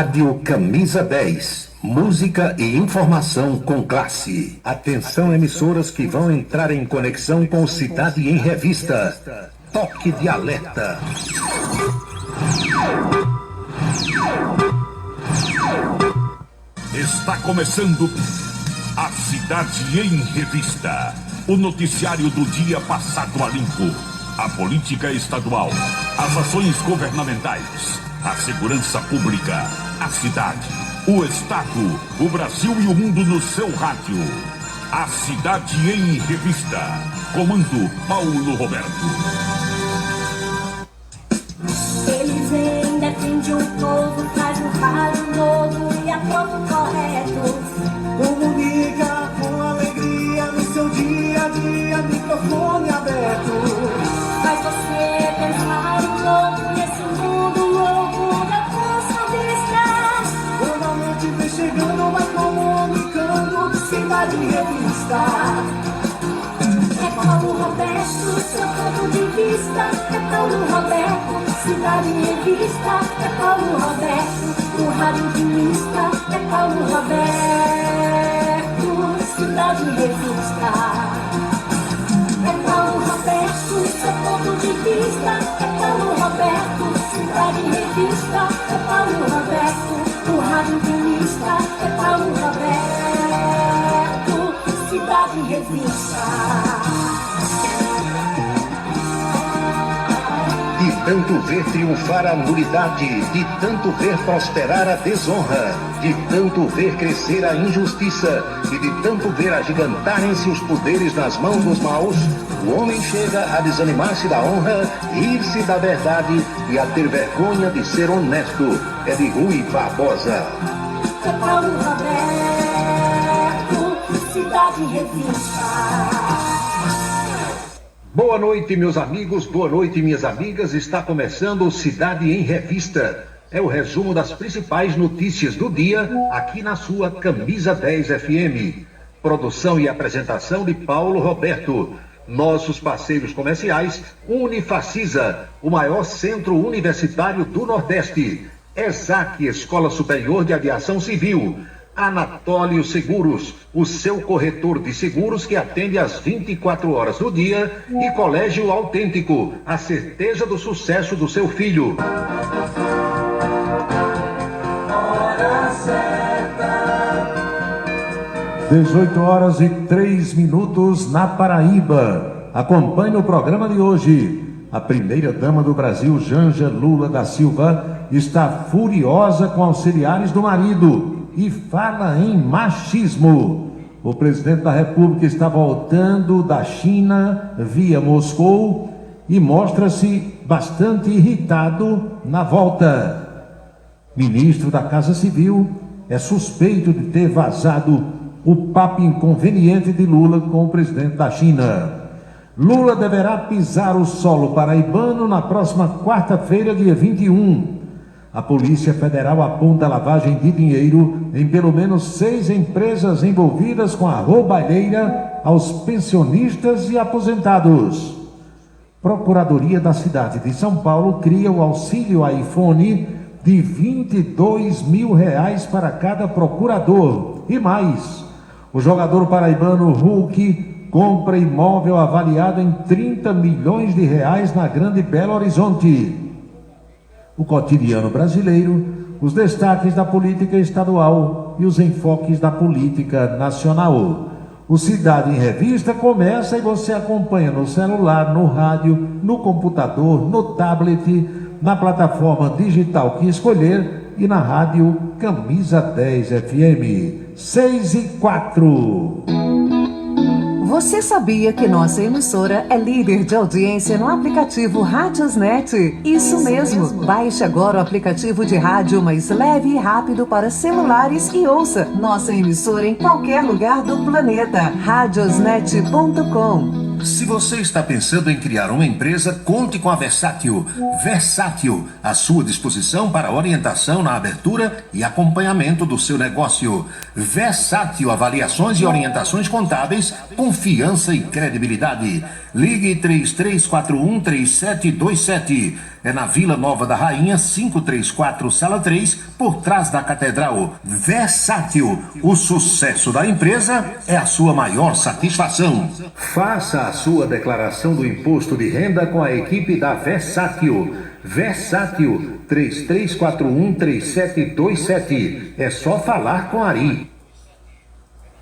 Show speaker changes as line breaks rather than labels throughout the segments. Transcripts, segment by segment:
Rádio Camisa 10. Música e informação com classe. Atenção, emissoras que vão entrar em conexão com Cidade em Revista. Toque de alerta.
Está começando a Cidade em Revista. O noticiário do dia passado a limpo. A política estadual, as ações governamentais, a segurança pública, a cidade, o estado, o Brasil e o mundo no seu rádio. A Cidade em Revista. Comando Paulo Roberto.
Eles vêm, defende um povo, faz um rádio novo e a pouco correto.
Comunica com alegria no seu dia a dia, microfone aberto.
Faz você pensar um pouco nesse mundo louco da função de estar.
Toda noite vem chegando, vai comunicando, Cidade em Revista.
É Paulo Roberto, seu ponto de vista. É Paulo Roberto, Cidade em Revista. É Paulo Roberto, o rádio de lista. É Paulo Roberto, Cidade em Revista. É Paulo Roberto, seu ponto de vista. É Paulo Roberto, Cidade em Revista. É Paulo Roberto, o rádio de lista. É Paulo Roberto, Cidade em Revista.
De tanto ver triunfar a nulidade, de tanto ver prosperar a desonra, de tanto ver crescer a injustiça e de tanto ver agigantarem-se os poderes nas mãos dos maus, o homem chega a desanimar-se da honra, rir-se da verdade e a ter vergonha de ser honesto. É de Rui Barbosa.
É Paulo Roberto, Cidade em Revista.
Boa noite, meus amigos, boa noite, minhas amigas. Está começando o Cidade em Revista. É o resumo das principais notícias do dia aqui na sua Camisa 10 FM. Produção e apresentação de Paulo Roberto. Nossos parceiros comerciais, Unifacisa, o maior centro universitário do Nordeste. ESAC, Escola Superior de Aviação Civil. Anatólio Seguros, o seu corretor de seguros que atende às 24 horas do dia, e Colégio Autêntico, a certeza do sucesso do seu filho.
Hora certa.
18h03 na Paraíba. Acompanhe o programa de hoje. A primeira-dama do Brasil, Janja Lula da Silva, está furiosa com auxiliares do marido e fala em machismo. O presidente da República está voltando da China via Moscou e mostra-se bastante irritado na volta. Ministro da Casa Civil é suspeito de ter vazado o papo inconveniente de Lula com o presidente da China. Lula deverá pisar o solo paraibano na próxima quarta-feira, dia 21. A Polícia Federal aponta lavagem de dinheiro em pelo menos 6 empresas envolvidas com a roubalheira aos pensionistas e aposentados. Procuradoria da cidade de São Paulo cria o auxílio iPhone de R$22 mil para cada procurador. E mais, o jogador paraibano Hulk compra imóvel avaliado em R$30 milhões na Grande Belo Horizonte. O cotidiano brasileiro, os destaques da política estadual e os enfoques da política nacional. O Cidade em Revista começa e você acompanha no celular, no rádio, no computador, no tablet, na plataforma digital que escolher e na rádio Camisa 10 FM. 6:04.
Você sabia que nossa emissora é líder de audiência no aplicativo Radiosnet? Isso mesmo! Baixe agora o aplicativo de rádio mais leve e rápido para celulares e ouça nossa emissora em qualquer lugar do planeta. Radiosnet.com.
Se você está pensando em criar uma empresa, conte com a Versátil. Versátil, à sua disposição para orientação na abertura e acompanhamento do seu negócio. Versátil, avaliações e orientações contábeis, confiança e credibilidade. Ligue 3341-3727. É na Vila Nova da Rainha, 534, Sala 3, por trás da Catedral. Versátil, o sucesso da empresa é a sua maior satisfação. Faça a sua declaração do imposto de renda com a equipe da Versátil. Versátil, 3341-3727. É só falar com Ari.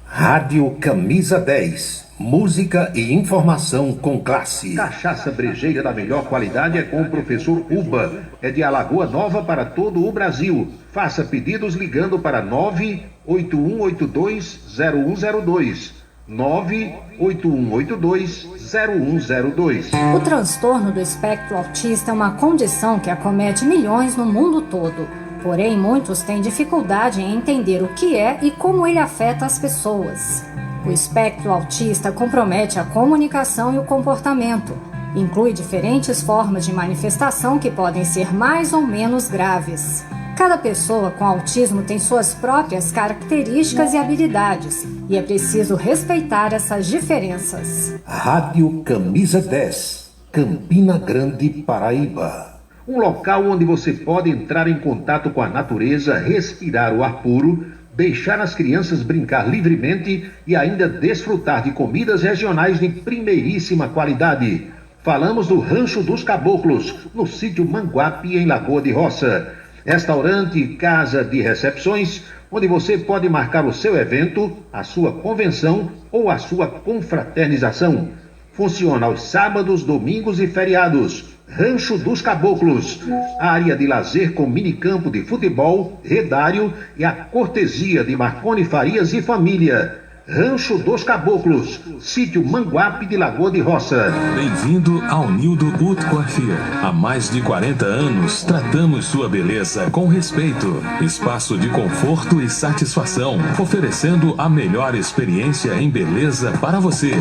Rádio Camisa 10. Música e informação com classe. Cachaça brejeira da melhor qualidade é com o professor Uba. É de Alagoa Nova para todo o Brasil. Faça pedidos ligando para 981820102. 981820102.
O transtorno do espectro autista é uma condição que acomete milhões no mundo todo. Porém, muitos têm dificuldade em entender o que é e como ele afeta as pessoas. O espectro autista compromete a comunicação e o comportamento. Inclui diferentes formas de manifestação que podem ser mais ou menos graves. Cada pessoa com autismo tem suas próprias características e habilidades, e é preciso respeitar essas diferenças.
Rádio Camisa 10, Campina Grande, Paraíba. Um local onde você pode entrar em contato com a natureza, respirar o ar puro, deixar as crianças brincar livremente e ainda desfrutar de comidas regionais de primeiríssima qualidade. Falamos do Rancho dos Caboclos, no sítio Manguape, em Lagoa de Roça. Restaurante e casa de recepções, onde você pode marcar o seu evento, a sua convenção ou a sua confraternização. Funciona aos sábados, domingos e feriados. Rancho dos Caboclos, área de lazer com minicampo de futebol, redário e a cortesia de Marconi Farias e família. Rancho dos Caboclos, sítio Manguape de Lagoa de Roça.
Bem-vindo ao Nildo Haute Coiffure. Há mais de 40 anos, tratamos sua beleza com respeito, espaço de conforto e satisfação, oferecendo a melhor experiência em beleza para você.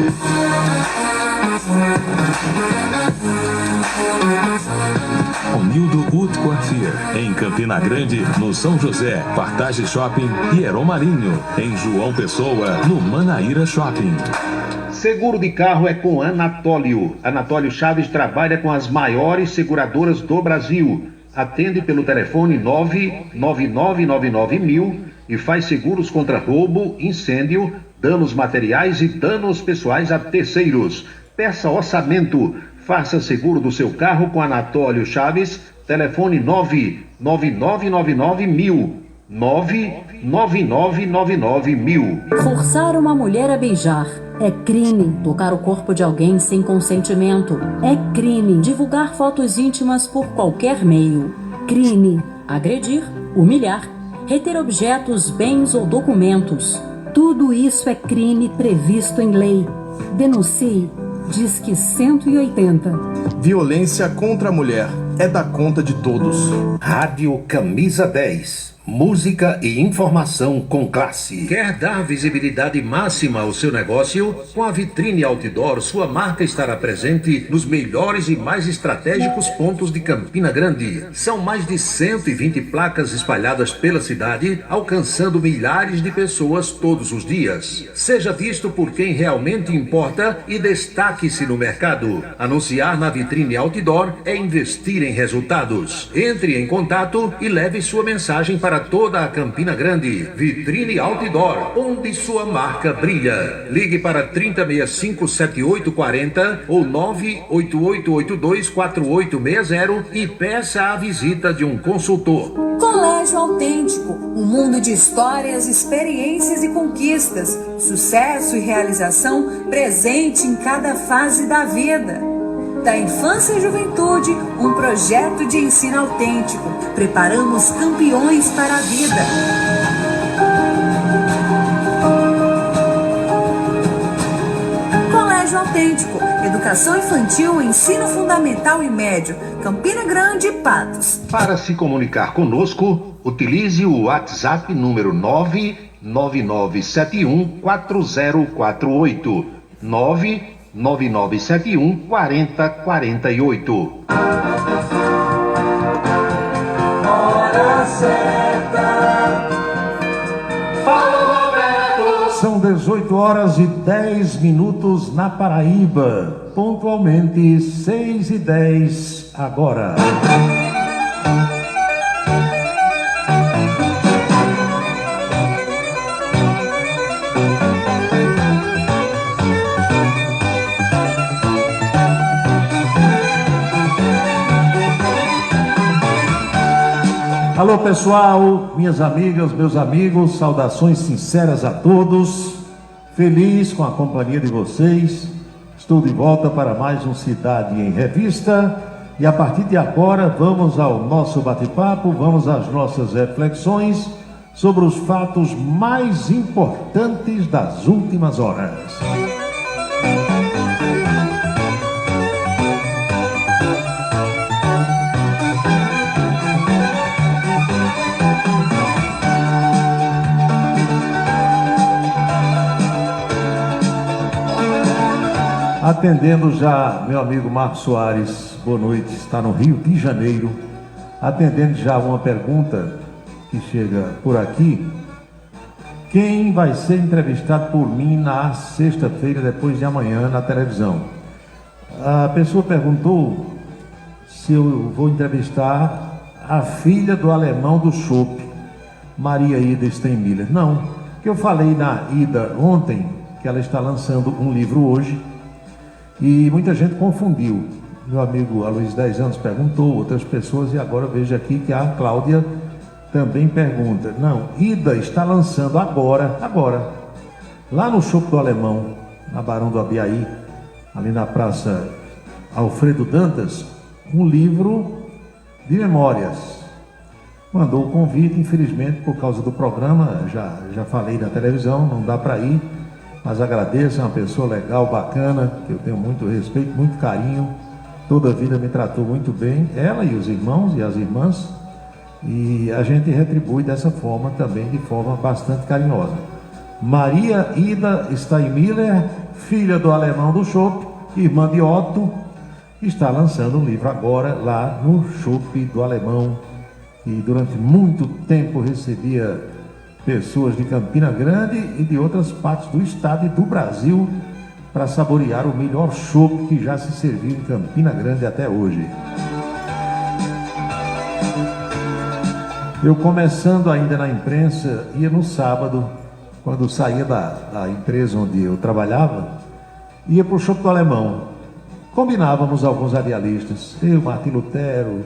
Nildo Haute Coiffure, em Campina Grande, no São José, Partage Shopping e Heron Marinho, em João Pessoa, no Manaíra Shopping.
Seguro de carro é com Anatólio. Anatólio Chaves trabalha com as maiores seguradoras do Brasil. Atende pelo telefone 99999.000 e faz seguros contra roubo, incêndio, danos materiais e danos pessoais a terceiros. Peça orçamento. Faça seguro do seu carro com Anatólio Chaves. Telefone 99999.000. 99999.000.
Forçar uma mulher a beijar é crime. Tocar o corpo de alguém sem consentimento é crime. Divulgar fotos íntimas por qualquer meio, crime. Agredir, humilhar, reter objetos, bens ou documentos, tudo isso é crime previsto em lei. Denuncie. Disque 180.
Violência contra a mulher é da conta de todos.
Rádio Camisa 10. Música e informação com classe. Quer dar visibilidade máxima ao seu negócio? Com a Vitrine Outdoor, sua marca estará presente nos melhores e mais estratégicos pontos de Campina Grande. São mais de 120 placas espalhadas pela cidade, alcançando milhares de pessoas todos os dias. Seja visto por quem realmente importa e destaque-se no mercado. Anunciar na Vitrine Outdoor é investir em resultados. Entre em contato e leve sua mensagem para toda a Campina Grande. Vitrine Outdoor, onde sua marca brilha. Ligue para 3065-7840 ou 98882-4860 e peça a visita de um consultor.
Colégio Autêntico, um mundo de histórias, experiências e conquistas, sucesso e realização presente em cada fase da vida. Da infância e juventude, um projeto de ensino autêntico. Preparamos campeões para a vida. Colégio Autêntico, educação infantil, ensino fundamental e médio. Campina Grande e Patos.
Para se comunicar conosco, utilize o WhatsApp número 999714048. 99971-4048.
Hora certa. Fala, Roberto.
São 18 horas e 10 minutos na Paraíba. Pontualmente 6:10 agora. Alô pessoal, minhas amigas, meus amigos, saudações sinceras a todos. Feliz com a companhia de vocês. Estou de volta para mais um Cidade em Revista. E a partir de agora vamos ao nosso bate-papo, vamos às nossas reflexões sobre os fatos mais importantes das últimas horas. Atendendo já meu amigo Marcos Soares, boa noite, está no Rio de Janeiro. Atendendo já uma pergunta que chega por aqui. Quem vai ser entrevistado por mim na sexta-feira, depois de amanhã, na televisão? A pessoa perguntou se eu vou entrevistar a filha do alemão do Chopp, Maria Ida Steinmiller. Não, que eu falei na Ida ontem, que ela está lançando um livro hoje, e muita gente confundiu. Meu amigo Aloysio 10 anos perguntou, outras pessoas, e agora vejo aqui que a Cláudia também pergunta. Não, Ida está lançando agora, lá no Chopp do Alemão, na Barão do Abiaí, ali na Praça Alfredo Dantas, um livro de memórias. Mandou o convite, infelizmente, por causa do programa, já falei na televisão, não dá para ir, mas agradeço, é uma pessoa legal, bacana, que eu tenho muito respeito, muito carinho, toda a vida me tratou muito bem, ela e os irmãos e as irmãs, e a gente retribui dessa forma também, de forma bastante carinhosa. Maria Ida Steinmiller, filha do alemão do Chopp, irmã de Otto, está lançando um livro agora lá no Chopp do Alemão, e durante muito tempo recebia pessoas de Campina Grande e de outras partes do estado e do Brasil para saborear o melhor chopp que já se serviu em Campina Grande até hoje. Eu, começando ainda na imprensa, ia no sábado, quando saía da empresa onde eu trabalhava, ia para o Chopp do Alemão. Combinávamos alguns radialistas, eu, Martim Lutero,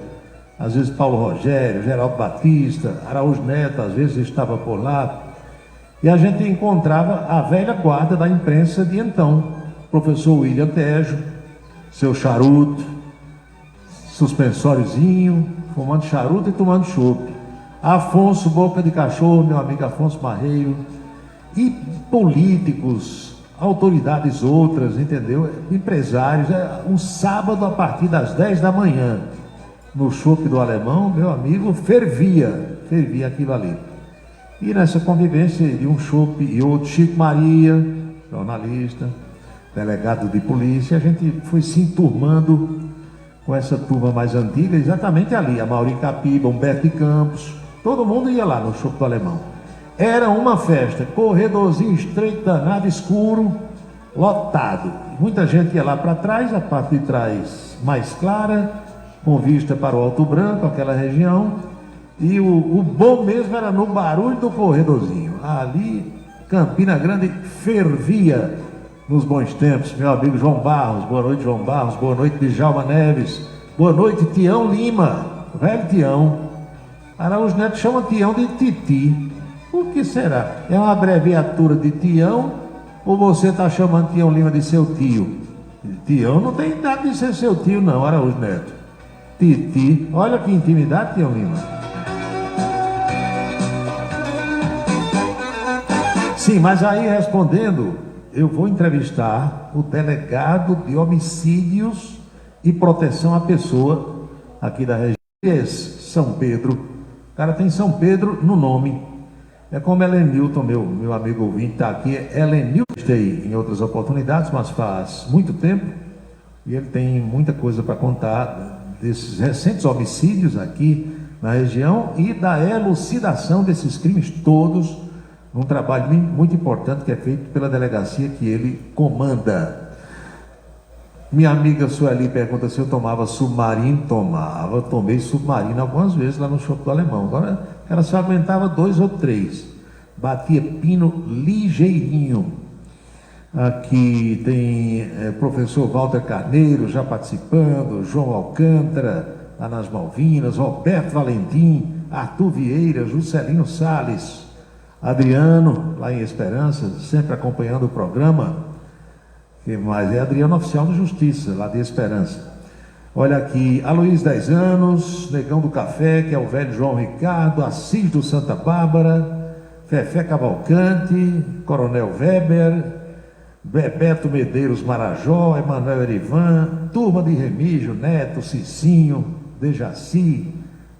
às vezes Paulo Rogério, Geraldo Batista, Araújo Neto, às vezes estava por lá, e a gente encontrava a velha guarda da imprensa de então, professor William Tejo, seu charuto, suspensóriozinho, fumando charuto e tomando chopp, Afonso Boca de Cachorro, meu amigo Afonso Marreiro, e políticos, autoridades outras, entendeu? Empresários, um sábado a partir das 10 da manhã, no Chopp do Alemão, meu amigo, fervia aquilo ali. E nessa convivência de um chopp e outro, Chico Maria, jornalista, delegado de polícia, a gente foi se enturmando com essa turma mais antiga, exatamente ali, a Mauri Capiba, Humberto de Campos, todo mundo ia lá no Chopp do Alemão. Era uma festa, corredorzinho estreito, danado, escuro, lotado. Muita gente ia lá para trás, a parte de trás mais clara, com vista para o Alto Branco, aquela região, e o bom mesmo era no barulho do corredorzinho. Ali, Campina Grande fervia nos bons tempos. Meu amigo João Barros, boa noite, João Barros, boa noite, Djalma Neves, boa noite, Tião Lima, velho Tião. Araújo Neto chama Tião de Titi. Por que será? É uma abreviatura de Tião, ou você está chamando Tião Lima de seu tio? Tião não tem idade de ser seu tio não, Araújo Neto. Titi, olha que intimidade, Tião Lima. Sim, mas aí respondendo, eu vou entrevistar o delegado de homicídios e proteção à pessoa aqui da região, São Pedro. O cara tem São Pedro no nome. É como Helenilton, meu amigo ouvinte, está aqui. Helenilton, estei em outras oportunidades, mas faz muito tempo, e ele tem muita coisa para contar desses recentes homicídios aqui na região e da elucidação desses crimes todos, um trabalho muito importante que é feito pela delegacia que ele comanda. Minha amiga Sueli pergunta se eu tomava submarino. Tomava, eu tomei submarino algumas vezes lá no Shopping do Alemão. Agora ela só aguentava 2 ou 3. Batia pino ligeirinho. Aqui tem professor Walter Carneiro já participando, João Alcântara, lá nas Malvinas, Roberto Valentim, Arthur Vieira, Juscelino Salles, Adriano, lá em Esperança, sempre acompanhando o programa. Quem mais? É Adriano, oficial de Justiça, lá de Esperança. Olha aqui, Aloysio 10 anos, Negão do Café, que é o velho João Ricardo, Assis do Santa Bárbara, Fefé Cavalcante, Coronel Weber, Bebeto Medeiros Marajó, Emanuel Erivan, Turma de Remígio, Neto, Cicinho, Dejaci,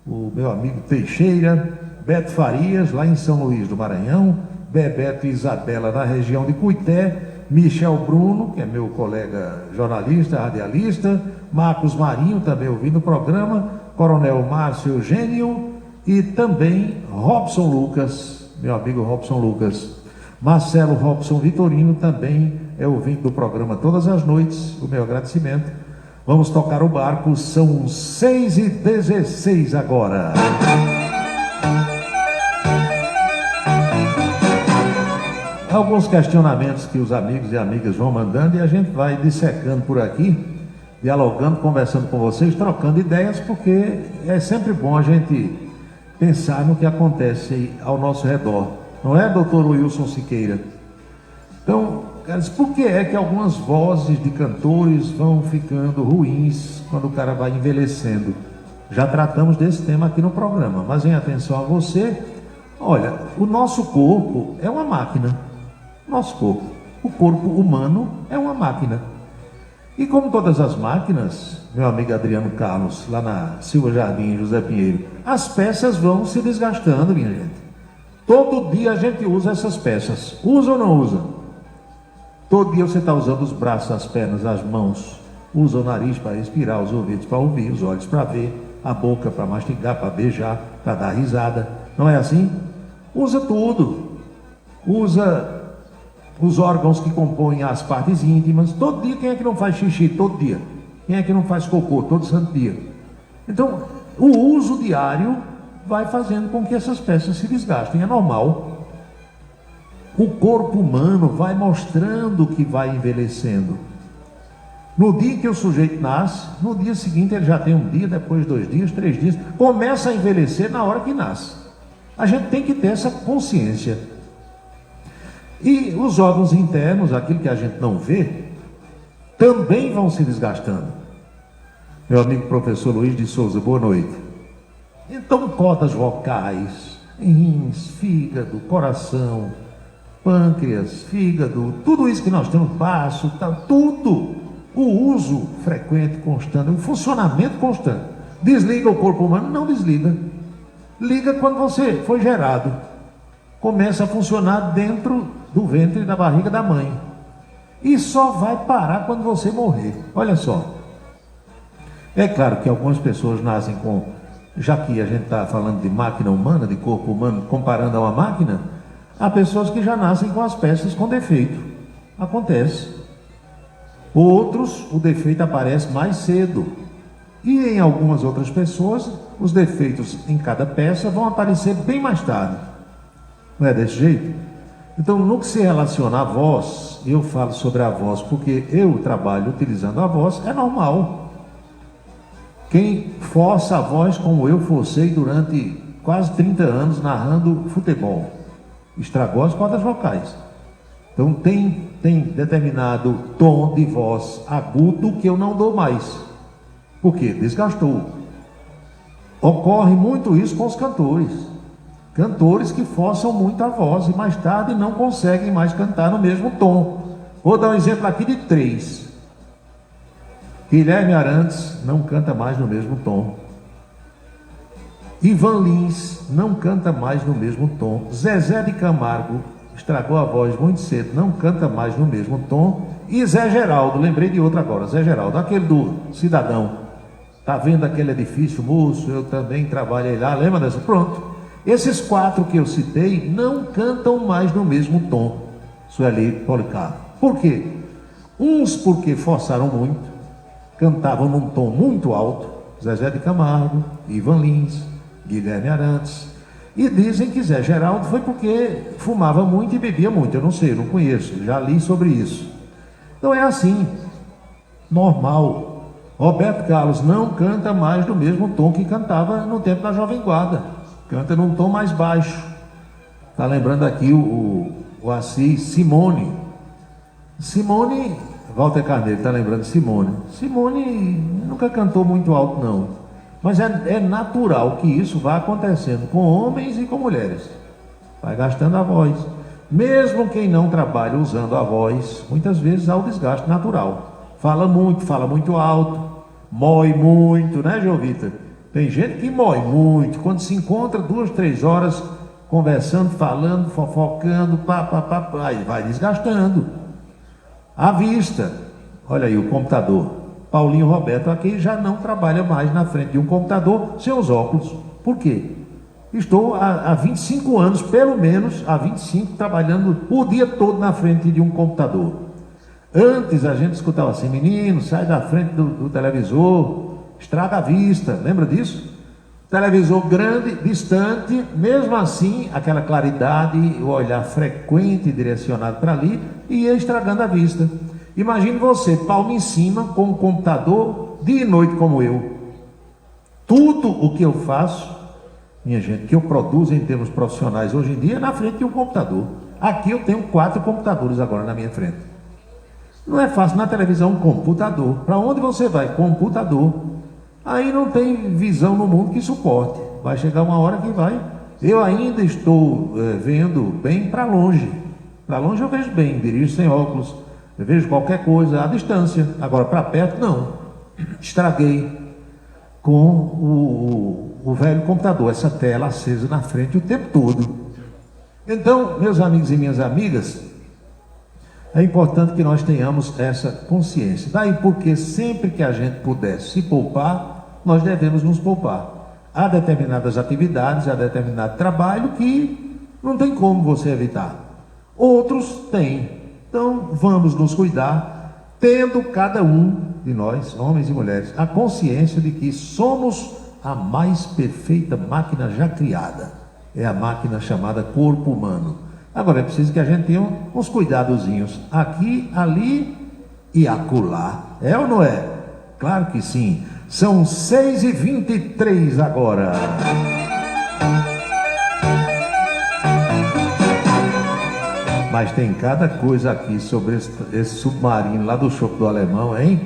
o meu amigo Teixeira, Beto Farias, lá em São Luís do Maranhão, Bebeto e Isabela, na região de Cuité, Michel Bruno, que é meu colega jornalista, radialista, Marcos Marinho, também ouvindo o programa, Coronel Márcio Eugênio e também Robson Lucas, meu amigo Robson Lucas. Marcelo Robson Vitorino também é ouvinte do programa todas as noites, o meu agradecimento. Vamos tocar o barco, são 6h16 agora. Alguns questionamentos que os amigos e amigas vão mandando e a gente vai dissecando por aqui, dialogando, conversando com vocês, trocando ideias, porque é sempre bom a gente pensar no que acontece ao nosso redor. Não é, doutor Wilson Siqueira? Então, por que é que algumas vozes de cantores vão ficando ruins quando o cara vai envelhecendo? Já tratamos desse tema aqui no programa, mas em atenção a você, olha, o nosso corpo é uma máquina. Nosso corpo, o corpo humano é uma máquina. E como todas as máquinas, meu amigo Adriano Carlos, lá na Silva Jardim, José Pinheiro, as peças vão se desgastando, minha gente. Todo dia a gente usa essas peças. Usa ou não usa? Todo dia você está usando os braços, as pernas, as mãos. Usa o nariz para respirar, os ouvidos para ouvir, os olhos para ver, a boca para mastigar, para beijar, para dar risada. Não é assim? Usa tudo. Usa os órgãos que compõem as partes íntimas. Todo dia, quem é que não faz xixi? Todo dia. Quem é que não faz cocô? Todo santo dia. Então, o uso diário vai fazendo com que essas peças se desgastem. É normal. O corpo humano vai mostrando que vai envelhecendo. No dia que o sujeito nasce, no dia seguinte ele já tem um dia, depois 2 dias, 3 dias. Começa a envelhecer na hora que nasce. A gente tem que ter essa consciência. E os órgãos internos, aquilo que a gente não vê, também vão se desgastando. Meu amigo professor Luiz de Souza, boa noite. Então, cordas vocais, rins, fígado, coração, pâncreas, fígado, tudo isso que nós temos, baço, tudo, o uso frequente, constante, o funcionamento constante. Desliga o corpo humano? Não desliga. Liga quando você foi gerado. Começa a funcionar dentro do ventre e da barriga da mãe. E só vai parar quando você morrer. Olha só. É claro que algumas pessoas nascem com... Já que a gente está falando de máquina humana, de corpo humano, comparando a uma máquina, há pessoas que já nascem com as peças com defeito. Acontece. Outros, o defeito aparece mais cedo. E em algumas outras pessoas, os defeitos em cada peça vão aparecer bem mais tarde. Não é desse jeito? Então, no que se relaciona à voz, eu falo sobre a voz porque eu trabalho utilizando a voz, é normal. Quem força a voz como eu forcei durante quase 30 anos narrando futebol, estragou as cordas vocais. Então, tem determinado tom de voz agudo que eu não dou mais. Por quê? Desgastou. Ocorre muito isso com os cantores. Cantores que forçam muito a voz e mais tarde não conseguem mais cantar no mesmo tom. Vou dar um exemplo aqui de 3. Guilherme Arantes não canta mais no mesmo tom. Ivan Lins não canta mais no mesmo tom. Zezé de Camargo estragou a voz muito cedo, não canta mais no mesmo tom. E Zé Geraldo, lembrei de outro agora, Zé Geraldo, aquele do Cidadão. Tá vendo aquele edifício, moço? Eu também trabalhei lá, lembra dessa? Pronto. Esses 4 que eu citei não cantam mais no mesmo tom. Sueli Policarpo. Por quê? Uns porque forçaram muito, cantavam num tom muito alto, Zezé de Camargo, Ivan Lins, Guilherme Arantes. E dizem que Zé Geraldo foi porque fumava muito e bebia muito. Eu não sei, eu não conheço, já li sobre isso. Então é assim, normal. Roberto Carlos não canta mais do mesmo tom que cantava no tempo da Jovem Guarda. Canta num tom mais baixo. Está lembrando aqui o Assis Simone. Simone, Walter Carneiro está lembrando Simone. Simone nunca cantou muito alto, não. Mas é natural que isso vá acontecendo com homens e com mulheres. Vai gastando a voz. Mesmo quem não trabalha usando a voz, muitas vezes há o desgaste natural. Fala muito alto, mói muito, né, Jovita? Tem gente que mói muito. Quando se encontra 2, 3 horas conversando, falando, fofocando, aí vai desgastando. À vista, olha aí o computador. Paulinho Roberto aqui já não trabalha mais na frente de um computador sem os óculos. Por quê? Estou há 25 anos, pelo menos há 25, trabalhando o dia todo na frente de um computador. Antes a gente escutava assim: menino, sai da frente do televisor, estraga a vista, lembra disso? Televisor grande, distante, mesmo assim, aquela claridade, o olhar frequente e direcionado para ali, ia estragando a vista. Imagine você, palmo em cima, com um computador, dia e noite como eu. Tudo o que eu faço, minha gente, que eu produzo em termos profissionais hoje em dia, é na frente de um computador. Aqui eu tenho 4 computadores agora na minha frente. Não é fácil na televisão, um computador. Para onde você vai? Computador. Aí não tem visão no mundo que suporte. Vai chegar uma hora que vai. Eu ainda estou vendo bem para longe. Para longe eu vejo bem, dirijo sem óculos. Eu vejo qualquer coisa à distância. Agora para perto não. Estraguei com o velho computador, essa tela acesa na frente o tempo todo. Então, meus amigos e minhas amigas, é importante que nós tenhamos essa consciência. Daí porque sempre que a gente puder se poupar, nós devemos nos poupar. Há determinadas atividades, há determinado trabalho que não tem como você evitar. Outros têm. Então, vamos nos cuidar, tendo cada um de nós, homens e mulheres, a consciência de que somos a mais perfeita máquina já criada. É a máquina chamada corpo humano. Agora, é preciso que a gente tenha uns cuidadozinhos aqui, ali e acolá. É ou não é? Claro que sim. São 6h23 agora. Mas tem cada coisa aqui sobre esse submarino lá do Chope do Alemão, hein?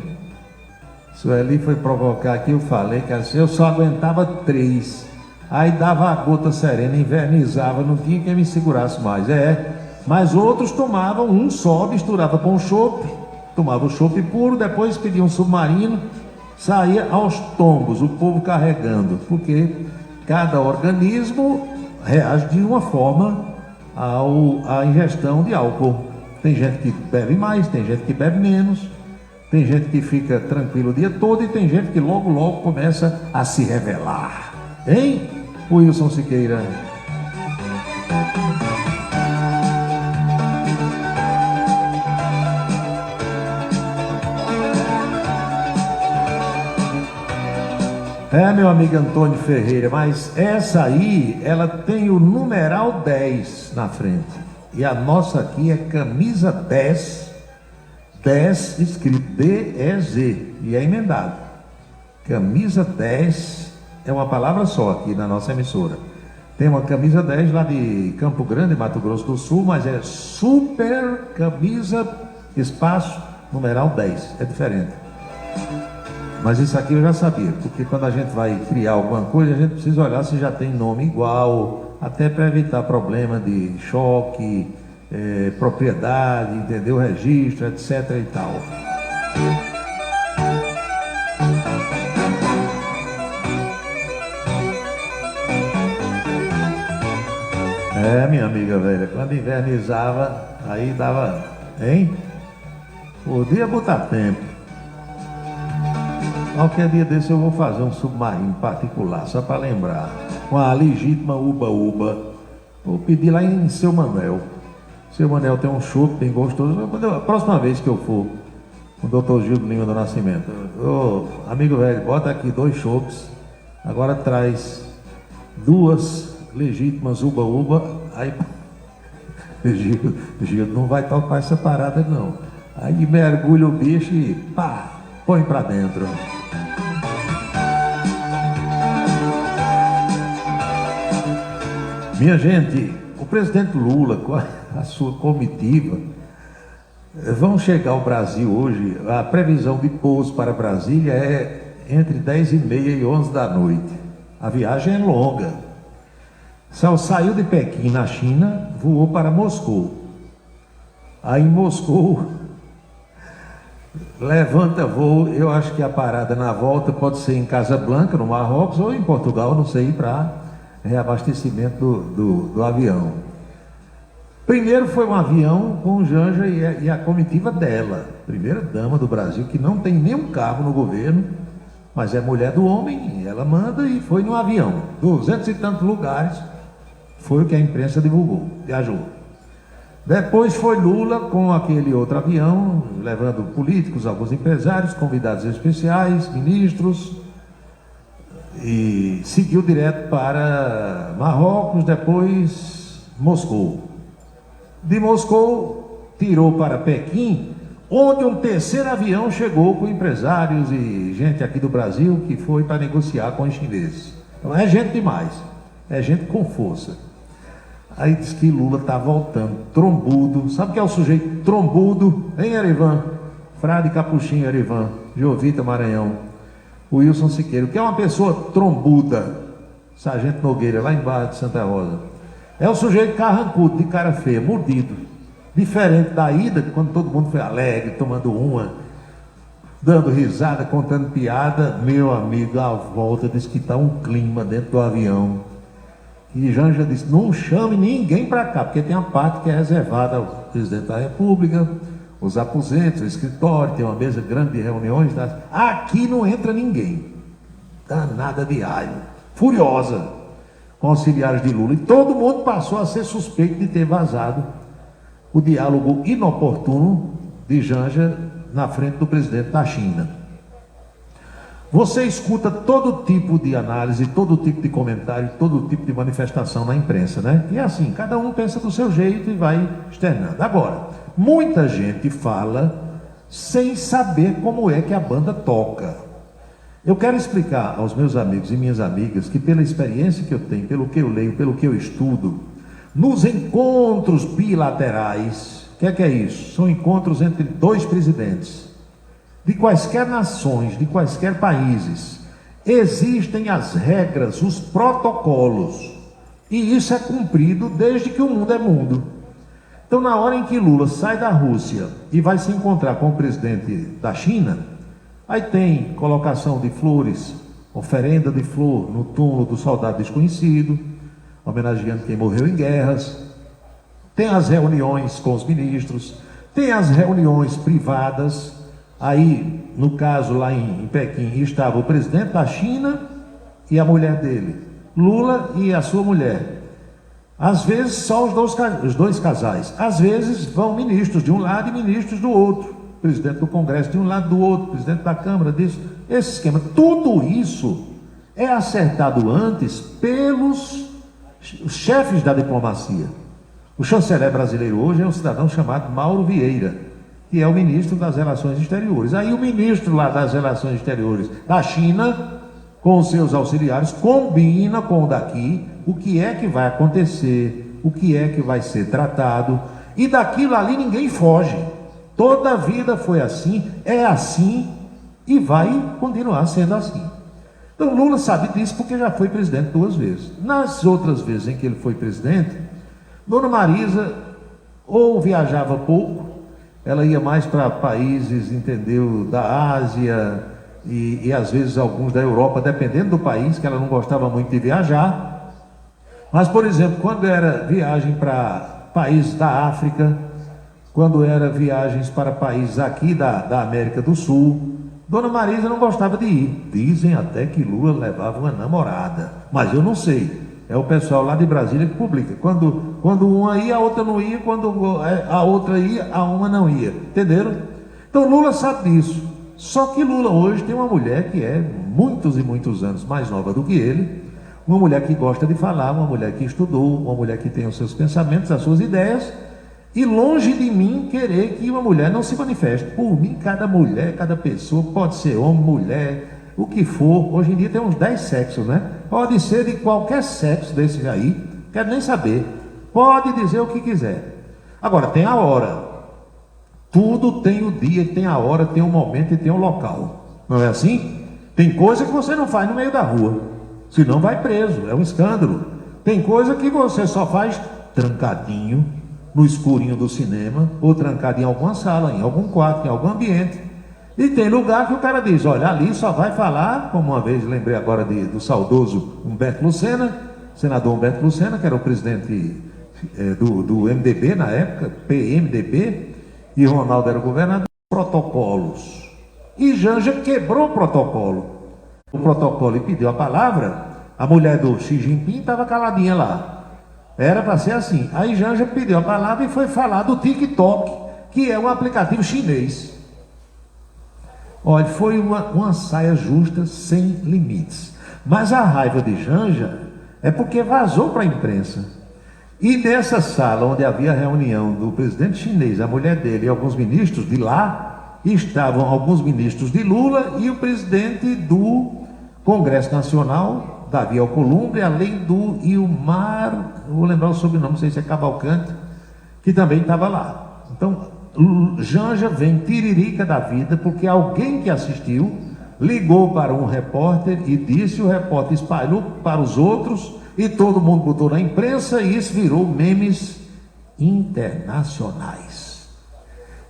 Sueli foi provocar aqui, eu falei que assim, eu só aguentava 3. Aí dava a gota serena, invernizava, não tinha quem me segurasse mais. Mas outros tomavam um só, misturava com o chope, tomava o chope puro, depois pedia um submarino, saía aos tombos, o povo carregando, porque cada organismo reage de uma forma à ingestão de álcool. Tem gente que bebe mais, tem gente que bebe menos, tem gente que fica tranquilo o dia todo e tem gente que logo logo começa a se revelar. Hein, Wilson Siqueira? Meu amigo Antônio Ferreira, mas essa aí, ela tem o numeral 10 na frente. E a nossa aqui é camisa 10, 10 escrito D-E-Z, e é emendado. Camisa 10 é uma palavra só aqui na nossa emissora. Tem uma camisa 10 lá de Campo Grande, Mato Grosso do Sul, mas é super camisa, espaço, numeral 10, é diferente. Mas isso aqui eu já sabia, porque quando a gente vai criar alguma coisa, a gente precisa olhar se já tem nome igual, até para evitar problema de choque, propriedade, entendeu? Registro, etc. e tal. Minha amiga velha, quando invernizava, aí dava, hein? Podia botar tempo. Qualquer dia desse eu vou fazer um submarino particular, só para lembrar, com a legítima uba-uba. Vou pedir lá em Seu Manuel. Seu Manuel tem um chope bem gostoso. A próxima vez que eu for o doutor Gildo Lima do Nascimento. Ô, amigo velho, bota aqui 2 chopes, agora traz 2 legítimas uba-uba, aí Gildo não vai tocar essa parada não. Aí mergulha o bicho e pá, põe pra dentro. Minha gente, o presidente Lula com a sua comitiva vão chegar ao Brasil hoje. A previsão de pouso para Brasília é entre 10h30 e 11 da noite. A viagem é longa. Saiu de Pequim, na China, voou para Moscou. Aí em Moscou, levanta voo. Eu acho que a parada na volta pode ser em Casablanca, no Marrocos, ou em Portugal, não sei, para reabastecimento do avião. Primeiro foi um avião com Janja e a comitiva dela, primeira dama do Brasil, que não tem nenhum cargo no governo, mas é mulher do homem, ela manda, e foi no avião, 200 e tantos lugares, foi o que a imprensa divulgou, viajou. Depois foi Lula com aquele outro avião, levando políticos, alguns empresários, convidados especiais, ministros, e seguiu direto para Marrocos, depois Moscou. De Moscou, tirou para Pequim, onde um terceiro avião chegou com empresários e gente aqui do Brasil que foi para negociar com os chineses. Então é gente demais, é gente com força. Aí diz que Lula está voltando, trombudo. Sabe o que é o sujeito trombudo? Em Erivan, Frade Capuchinho Erivan, Jovita Maranhão, Wilson Siqueiro, que é uma pessoa trombuda, Sargento Nogueira, lá embaixo de Santa Rosa. É o sujeito carrancudo, de cara feia, mordido. Diferente da ida, quando todo mundo foi alegre, tomando uma, dando risada, contando piada. Meu amigo, à volta, disse que está um clima dentro do avião. E Janja disse, não chame ninguém para cá, porque tem a parte que é reservada ao presidente da República, os aposentos, o escritório, tem uma mesa grande de reuniões. Tá? Aqui não entra ninguém. Danada de raiva, furiosa, com auxiliares de Lula. E todo mundo passou a ser suspeito de ter vazado o diálogo inoportuno de Janja na frente do presidente da China. Você escuta todo tipo de análise, todo tipo de comentário, todo tipo de manifestação na imprensa, né? E é assim, cada um pensa do seu jeito e vai externando. Agora, muita gente fala sem saber como é que a banda toca. Eu quero explicar aos meus amigos e minhas amigas que, pela experiência que eu tenho, pelo que eu leio, pelo que eu estudo, nos encontros bilaterais, o que é isso? São encontros entre 2 presidentes de quaisquer nações, de quaisquer países. Existem as regras, os protocolos, e isso é cumprido desde que o mundo é mundo. Então, na hora em que Lula sai da Rússia e vai se encontrar com o presidente da China, aí tem colocação de flores, oferenda de flor no túmulo do soldado desconhecido, homenageando quem morreu em guerras, tem as reuniões com os ministros, tem as reuniões privadas. Aí, no caso lá em Pequim, estava o presidente da China e a mulher dele, Lula e a sua mulher. Às vezes só os dois casais, às vezes vão ministros de um lado e ministros do outro, presidente do Congresso de um lado do outro, presidente da Câmara disso. Esse esquema, tudo isso é acertado antes pelos chefes da diplomacia. O chanceler brasileiro hoje é um cidadão chamado Mauro Vieira, que é o ministro das Relações Exteriores. Aí o ministro lá das Relações Exteriores da China, com os seus auxiliares, combina com o daqui o que é que vai acontecer, o que é que vai ser tratado, e daquilo ali ninguém foge. Toda a vida foi assim, é assim e vai continuar sendo assim. Então Lula sabe disso porque já foi presidente 2 vezes. Nas outras vezes em que ele foi presidente, Dona Marisa ou viajava pouco, ela ia mais para países, entendeu, da Ásia e às vezes alguns da Europa, dependendo do país, que ela não gostava muito de viajar. Mas, por exemplo, quando era viagem para países da África, quando era viagens para países aqui da América do Sul, Dona Marisa não gostava de ir. Dizem até que Lula levava uma namorada, mas eu não sei. É o pessoal lá de Brasília que publica. Quando uma ia, a outra não ia. Quando a outra ia, a uma não ia. Entenderam? Então Lula sabe disso. Só que Lula hoje tem uma mulher que é muitos e muitos anos mais nova do que ele, uma mulher que gosta de falar, uma mulher que estudou, uma mulher que tem os seus pensamentos, as suas ideias, e longe de mim querer que uma mulher não se manifeste. Por mim, cada mulher, cada pessoa, pode ser homem, mulher, o que for. Hoje em dia tem uns 10 sexos, né? Pode ser de qualquer sexo desse aí, quero nem saber. Pode dizer o que quiser. Agora, tem a hora. Tudo tem o dia, tem a hora, tem o momento e tem o local. Não é assim? Tem coisa que você não faz no meio da rua, senão vai preso, é um escândalo. Tem coisa que você só faz trancadinho, no escurinho do cinema, ou trancado em alguma sala, em algum quarto, em algum ambiente. E tem lugar que o cara diz, olha, ali só vai falar, como uma vez lembrei agora do saudoso Humberto Lucena, senador Humberto Lucena, que era o presidente do MDB na época, PMDB, e Ronaldo era o governador, protocolos. E Janja quebrou o protocolo e pediu a palavra. A mulher do Xi Jinping estava caladinha lá. Era para ser assim. Aí Janja pediu a palavra e foi falar do TikTok, que é um aplicativo chinês. Olha, foi uma saia justa, sem limites. Mas a raiva de Janja é porque vazou para a imprensa. E nessa sala onde havia a reunião do presidente chinês, a mulher dele e alguns ministros de lá, estavam alguns ministros de Lula e o presidente do Congresso Nacional, Davi Alcolumbre, além do Ilmar, vou lembrar o sobrenome, não sei se é Cavalcante, que também estava lá. Então, Janja vem tiririca da vida, porque alguém que assistiu ligou para um repórter e disse, o repórter espalhou para os outros, e todo mundo botou na imprensa, e isso virou memes internacionais.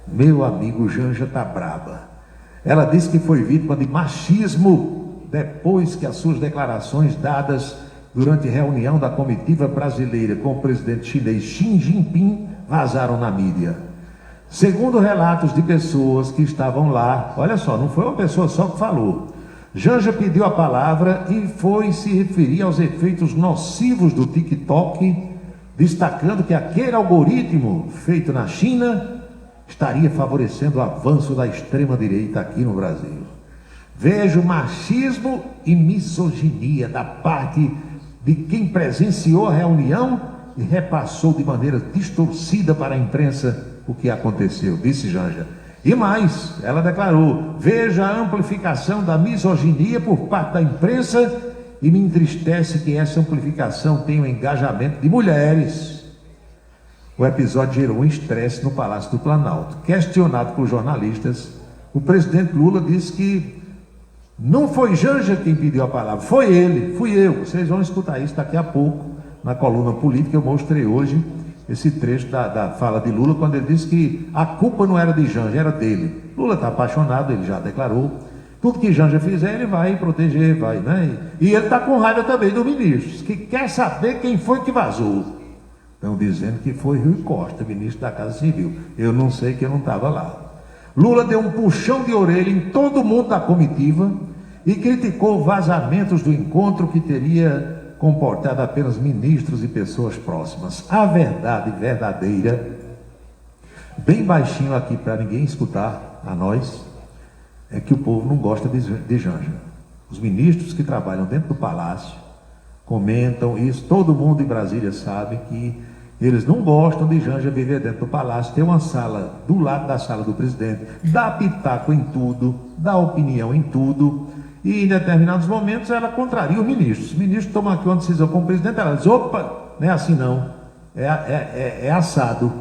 Meu amigo, Janja tá braba. Ela disse que foi vítima de machismo depois que as suas declarações dadas durante reunião da comitiva brasileira com o presidente chinês Xi Jinping vazaram na mídia. Segundo relatos de pessoas que estavam lá, olha só, não foi uma pessoa só que falou. Janja pediu a palavra e foi se referir aos efeitos nocivos do TikTok, destacando que aquele algoritmo feito na China estaria favorecendo o avanço da extrema-direita aqui no Brasil. Vejo machismo e misoginia da parte de quem presenciou a reunião e repassou de maneira distorcida para a imprensa o que aconteceu, disse Janja. E mais, ela declarou, veja a amplificação da misoginia por parte da imprensa e me entristece que essa amplificação tenha o engajamento de mulheres. O episódio gerou um estresse no Palácio do Planalto. Questionado por jornalistas, o presidente Lula disse que não foi Janja quem pediu a palavra, foi ele, fui eu. Vocês vão escutar isso daqui a pouco, na coluna política. Eu mostrei hoje esse trecho da fala de Lula, quando ele disse que a culpa não era de Janja, era dele. Lula está apaixonado, ele já declarou. Tudo que Janja fizer, ele vai proteger, vai, né? E ele está com raiva também do ministro, que quer saber quem foi que vazou. Estão dizendo que foi Rui Costa, ministro da Casa Civil. Eu não sei, que eu não estava lá. Lula deu um puxão de orelha em todo mundo da comitiva e criticou vazamentos do encontro que teria comportado apenas ministros e pessoas próximas. A verdade verdadeira, bem baixinho aqui para ninguém escutar a nós, é que o povo não gosta de Janja. Os ministros que trabalham dentro do palácio comentam isso, todo mundo em Brasília sabe que eles não gostam de Janja viver dentro do palácio. Tem uma sala do lado da sala do presidente, dá pitaco em tudo, dá opinião em tudo. E em determinados momentos ela contraria os ministros. Os ministros tomam aqui uma decisão com o presidente, ela diz, opa, não é assim não, é assado.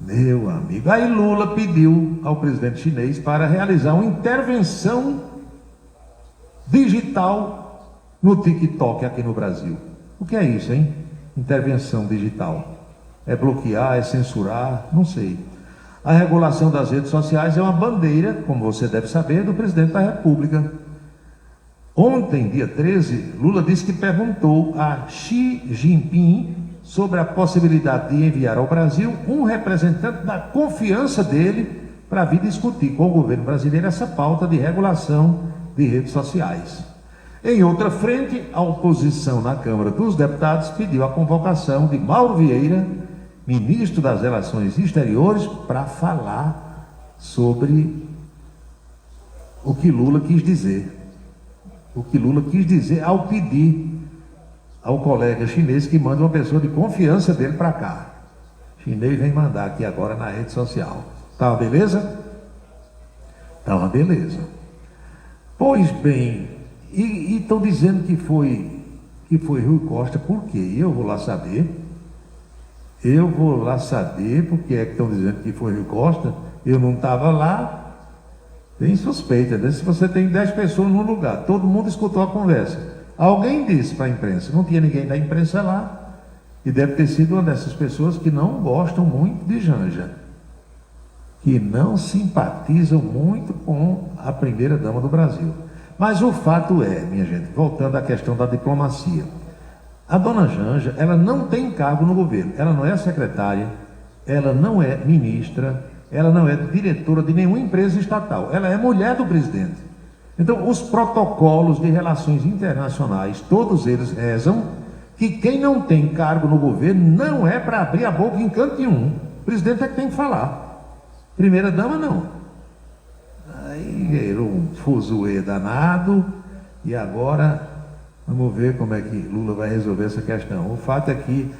Meu amigo, aí Lula pediu ao presidente chinês para realizar uma intervenção digital no TikTok aqui no Brasil. O que é isso, hein? Intervenção digital. É bloquear, é censurar, não sei. A regulação das redes sociais é uma bandeira, como você deve saber, do presidente da República. Ontem, dia 13, Lula disse que perguntou a Xi Jinping sobre a possibilidade de enviar ao Brasil um representante da confiança dele para vir discutir com o governo brasileiro essa pauta de regulação de redes sociais. Em outra frente, a oposição na Câmara dos Deputados pediu a convocação de Mauro Vieira, ministro das Relações Exteriores, para falar sobre o que Lula quis dizer. O que Lula quis dizer ao pedir ao colega chinês que manda uma pessoa de confiança dele para cá. O chinês vem mandar aqui agora na rede social. Tá uma beleza? Tá uma beleza. Pois bem, e estão dizendo que foi Rui Costa. Por quê? Eu vou lá saber. Eu vou lá saber porque é que estão dizendo que foi Rui Costa. Eu não estava lá. Tem suspeita, né? Se você tem 10 pessoas num lugar, todo mundo escutou a conversa. Alguém disse para a imprensa, não tinha ninguém da imprensa lá, e deve ter sido uma dessas pessoas que não gostam muito de Janja, que não simpatizam muito com a primeira-dama do Brasil. Mas o fato é, minha gente, voltando à questão da diplomacia, a dona Janja, ela não tem cargo no governo, ela não é secretária, ela não é ministra, ela não é diretora de nenhuma empresa estatal, ela é mulher do presidente. Então, os protocolos de relações internacionais, todos eles rezam que quem não tem cargo no governo não é para abrir a boca em canto nenhum. O presidente é que tem que falar. Primeira-dama, não. Aí gerou um fuzuê danado, e agora vamos ver como é que Lula vai resolver essa questão. O fato é que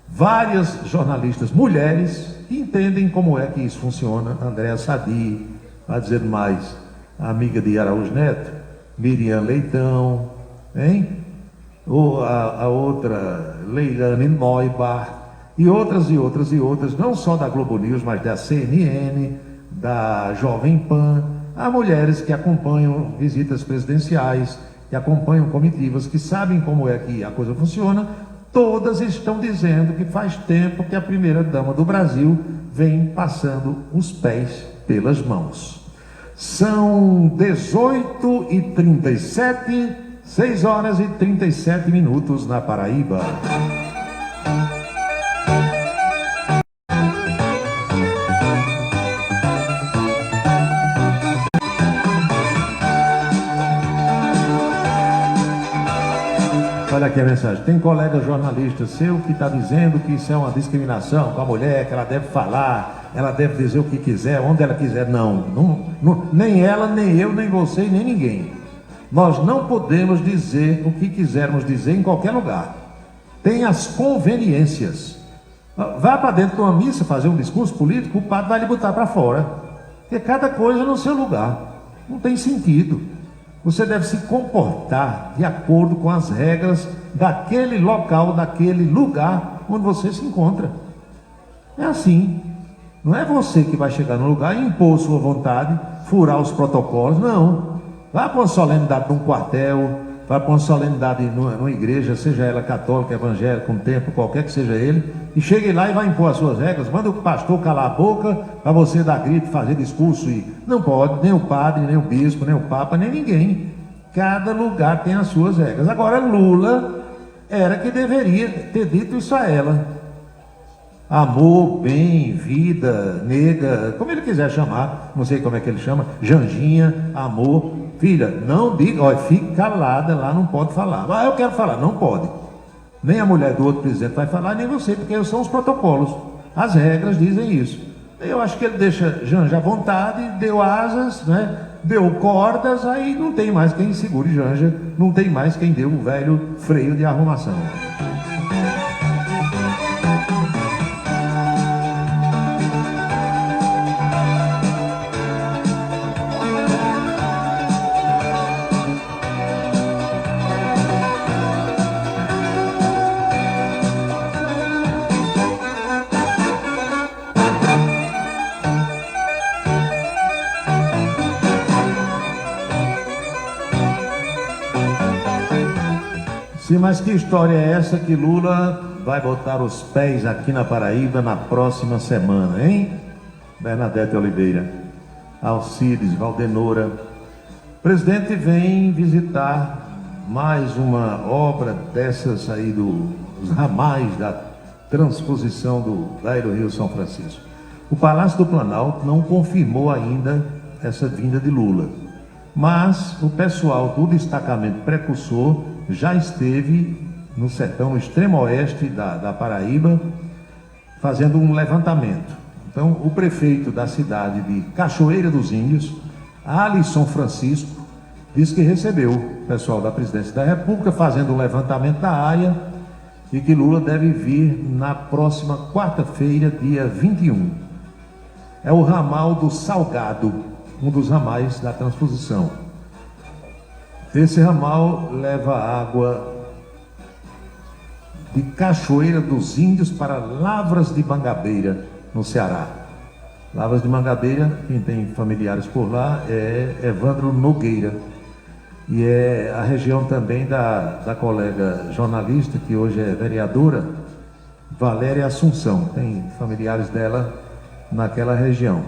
várias jornalistas mulheres que entendem como é que isso funciona, Andréa Sadi, vai dizer mais, a amiga de Araújo Neto, Miriam Leitão, hein? Ou a outra, Leilane Neubach, e outras, não só da Globo News, mas da CNN, da Jovem Pan, há mulheres que acompanham visitas presidenciais, que acompanham comitivas, que sabem como é que a coisa funciona. Todas estão dizendo que faz tempo que a primeira-dama do Brasil vem passando os pés pelas mãos. São 18h37, 6 horas e 37 minutos na Paraíba. Olha aqui a mensagem. Tem colega jornalista seu que está dizendo que isso é uma discriminação com a mulher, que ela deve falar, ela deve dizer o que quiser, onde ela quiser. Não, nem ela, nem eu, nem você, nem ninguém. Nós não podemos dizer o que quisermos dizer em qualquer lugar. Tem as conveniências. Vá para dentro de uma missa fazer um discurso político, o padre vai lhe botar para fora. Porque cada coisa no seu lugar. Não tem sentido. Você deve se comportar de acordo com as regras daquele local, daquele lugar onde você se encontra. É assim. Não é você que vai chegar no lugar e impor sua vontade, furar os protocolos. Não. Vá para uma solenidade num quartel, vá para uma solenidade numa igreja, seja ela católica, evangélica, um templo, qualquer que seja ele, e chegue lá e vai impor as suas regras. Manda o pastor calar a boca para você dar grito, fazer discurso. E não pode, nem o padre, nem o bispo, nem o papa, nem ninguém. Cada lugar tem as suas regras. Agora Lula era que deveria ter dito isso a ela. Amor, bem, vida, nega, como ele quiser chamar, não sei como é que ele chama, Janjinha, amor. Filha, não diga, olha, fique calada lá, não pode falar. Ah, eu quero falar, não pode. Nem a mulher do outro presidente vai falar, nem você, porque são os protocolos. As regras dizem isso. Eu acho que ele deixa Janja à vontade, deu asas, né? Deu cordas, aí não tem mais quem segure Janja, não tem mais quem dê o velho freio de arrumação. Sim, mas que história é essa que Lula vai botar os pés aqui na Paraíba na próxima semana, hein? Bernadette Oliveira, Alcides, Valdenora. O presidente vem visitar mais uma obra dessas aí dos ramais da transposição do Aero-Rio São Francisco. O Palácio do Planalto não confirmou ainda essa vinda de Lula, mas o pessoal do destacamento precursor já esteve no sertão, no extremo oeste da Paraíba, fazendo um levantamento. Então, o prefeito da cidade de Cachoeira dos Índios, Alisson Francisco, disse que recebeu o pessoal da Presidência da República fazendo um levantamento da área e que Lula deve vir na próxima quarta-feira, dia 21. É o ramal do Salgado, um dos ramais da transposição. Esse ramal leva água de Cachoeira dos Índios para Lavras de Mangabeira, no Ceará. Lavras de Mangabeira, quem tem familiares por lá, é Evandro Nogueira. E é a região também da colega jornalista, que hoje é vereadora, Valéria Assunção. Tem familiares dela naquela região.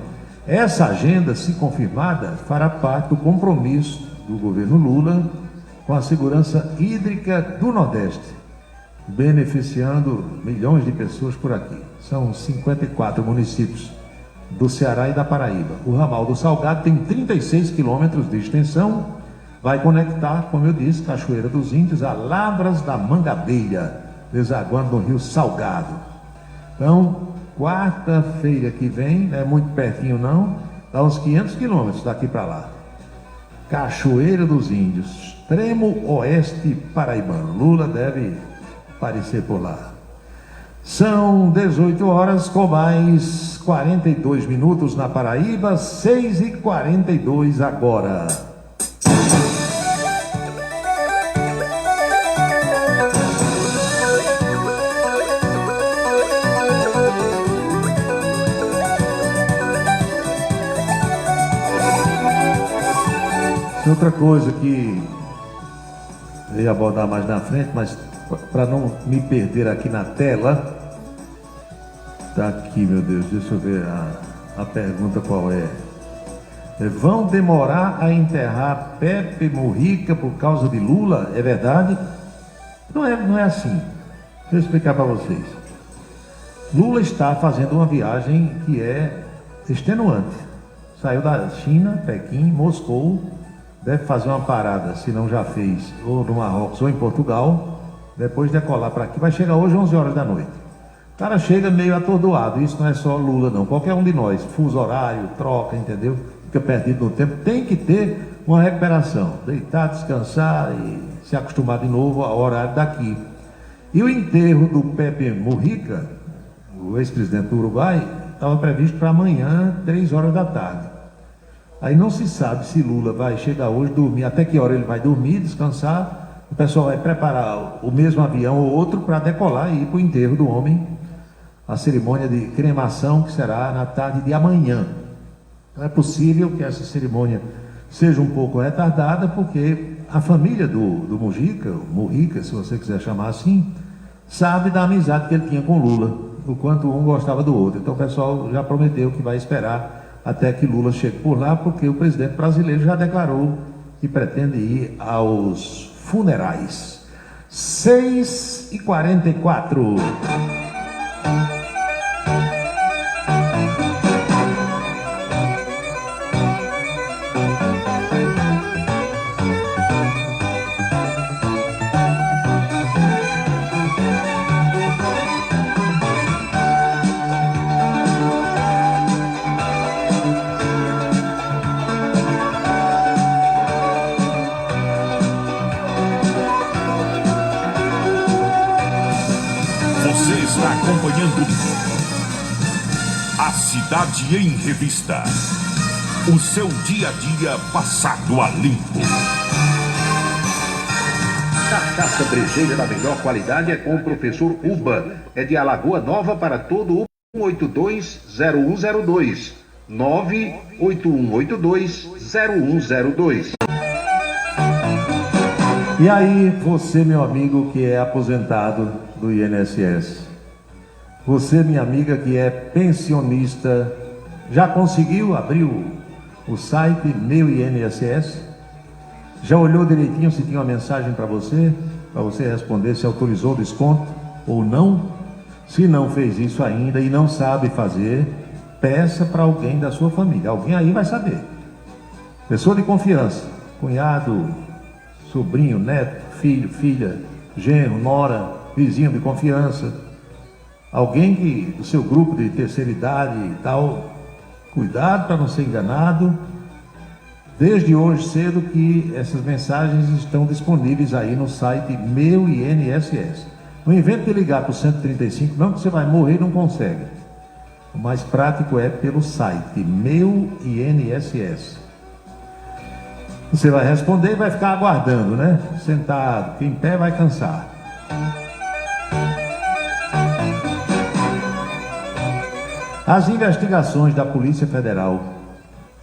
Essa agenda, se confirmada, fará parte do compromisso do governo Lula com a segurança hídrica do Nordeste, beneficiando milhões de pessoas por aqui. São 54 municípios do Ceará e da Paraíba. O ramal do Salgado tem 36 quilômetros de extensão, vai conectar, como eu disse, Cachoeira dos Índios a Lavras da Mangabeira, desaguando no Rio Salgado. Então, quarta-feira que vem, não é muito pertinho não, dá uns 500 quilômetros daqui para lá. Cachoeira dos Índios, extremo oeste paraibano. Lula deve aparecer por lá. São 18 horas com mais 42 minutos na Paraíba, 6h42 agora. Outra coisa que eu ia abordar mais na frente, mas para não me perder aqui na tela, tá aqui, meu Deus, deixa eu ver a pergunta qual é. Vão demorar a enterrar Pepe Mujica por causa de Lula? É verdade? Não é assim. Deixa eu explicar para vocês. Lula está fazendo uma viagem que é extenuante. Saiu da China, Pequim, Moscou. Deve fazer uma parada, se não já fez, ou no Marrocos ou em Portugal, depois decolar para aqui. Vai chegar hoje 11 horas da noite. O cara chega meio atordoado. Isso não é só Lula não, qualquer um de nós. Fuso horário, troca, entendeu? Fica perdido no tempo. Tem que ter uma recuperação, deitar, descansar e se acostumar de novo ao horário daqui. E o enterro do Pepe Mujica, o ex-presidente do Uruguai, estava previsto para amanhã, 3 horas da tarde. Aí não se sabe se Lula vai chegar hoje, dormir, até que hora ele vai dormir, descansar. O pessoal vai preparar o mesmo avião ou outro para decolar e ir para o enterro do homem, a cerimônia de cremação que será na tarde de amanhã. Então é possível que essa cerimônia seja um pouco retardada, porque a família do Mujica, se você quiser chamar assim, sabe da amizade que ele tinha com Lula, o quanto um gostava do outro. Então o pessoal já prometeu que vai esperar até que Lula chegue por lá, porque o presidente brasileiro já declarou que pretende ir aos funerais. 6h44.
Acompanhando a Cidade em Revista, o seu dia a dia passado a limpo.
Cachaça brejeira da melhor qualidade é com o professor Uba. É de Alagoa Nova para todo o 182-0102. 98182-0102.
E aí, você, meu amigo, que é aposentado do INSS. Você, minha amiga, que é pensionista, já conseguiu abrir o site Meu INSS? Já olhou direitinho se tinha uma mensagem para você responder se autorizou o desconto ou não? Se não fez isso ainda e não sabe fazer, peça para alguém da sua família. Alguém aí vai saber. Pessoa de confiança, cunhado, sobrinho, neto, filho, filha, genro, nora, vizinho de confiança. alguém que, do seu grupo de terceira idade e tal, cuidado para não ser enganado. Desde hoje cedo que essas mensagens estão disponíveis aí no site Meu INSS. Não invente de ligar para o 135, não, que você vai morrer e não consegue. O mais prático é pelo site Meu INSS. Você vai responder e vai ficar aguardando, né? Sentado, porque em pé vai cansar. As investigações da Polícia Federal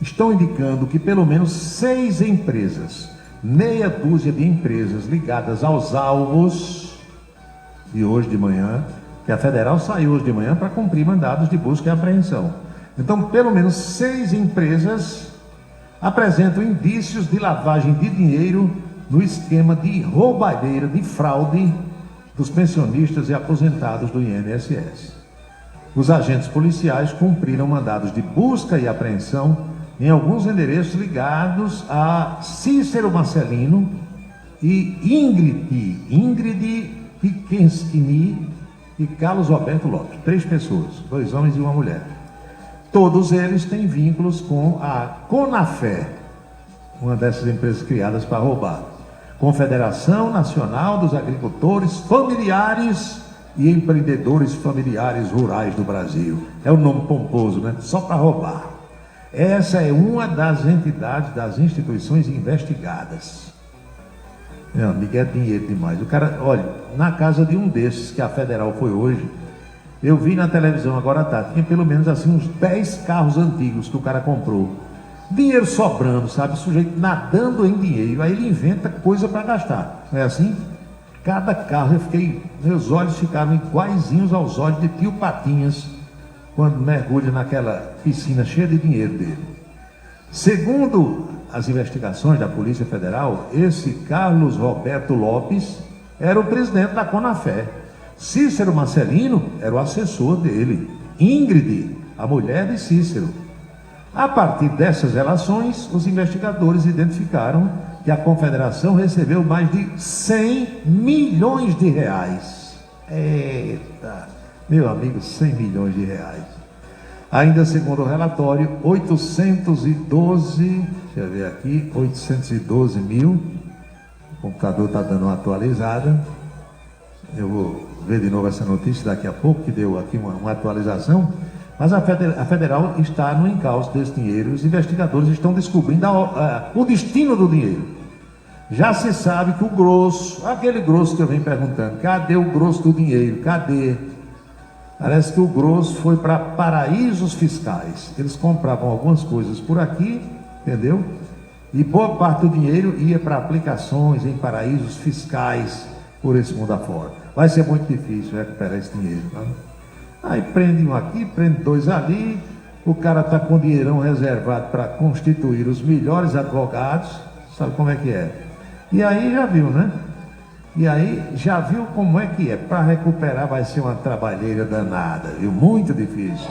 estão indicando que pelo menos 6 empresas, meia dúzia de empresas ligadas aos alvos de hoje de manhã, que a Federal saiu hoje de manhã para cumprir mandados de busca e apreensão. Então, pelo menos 6 empresas apresentam indícios de lavagem de dinheiro no esquema de roubalheira, de fraude dos pensionistas e aposentados do INSS. Os agentes policiais cumpriram mandados de busca e apreensão em alguns endereços ligados a Cícero Marcelino e Ingrid Piquenschini e Carlos Roberto Lopes. 3 pessoas, 2 homens e 1 mulher. Todos eles têm vínculos com a Conafé, uma dessas empresas criadas para roubar. Confederação Nacional dos Agricultores Familiares e Empreendedores Familiares Rurais do Brasil. É um nome pomposo, né? Só para roubar. Essa é uma das entidades, das instituições investigadas. Meu amigo, é dinheiro demais. O cara, olha, na casa de um desses que a Federal foi hoje, eu vi na televisão agora à tarde, tinha pelo menos assim uns 10 carros antigos que o cara comprou. Dinheiro sobrando, sabe? O sujeito nadando em dinheiro. Aí ele inventa coisa para gastar. Não é assim? Cada carro, meus olhos ficaram iguaizinhos aos olhos de tio Patinhas quando mergulha naquela piscina cheia de dinheiro dele. Segundo as investigações da Polícia Federal, esse Carlos Roberto Lopes era o presidente da Conafé. Cícero Marcelino era o assessor dele. Ingrid, a mulher de Cícero. A partir dessas relações, os investigadores identificaram que a Confederação recebeu mais de 100 milhões de reais. Eita, meu amigo, 100 milhões de reais. Ainda segundo o relatório, 812 mil, o computador está dando uma atualizada, eu vou ver de novo essa notícia daqui a pouco, que deu aqui uma atualização, mas a Federal está no encalço desse dinheiro, os investigadores estão descobrindo o destino do dinheiro. Já se sabe que o grosso, aquele grosso que eu venho perguntando, cadê o grosso do dinheiro? Cadê? Parece que o grosso foi para paraísos fiscais. Eles compravam algumas coisas por aqui, entendeu? E boa parte do dinheiro ia para aplicações em paraísos fiscais por esse mundo afora. Vai ser muito difícil recuperar esse dinheiro, tá? Aí prende um aqui, prende 2 ali, o cara está com dinheirão reservado para constituir os melhores advogados, sabe como é que é? E aí já viu, né? E aí já viu como é que é. Para recuperar vai ser uma trabalheira danada, viu? Muito difícil.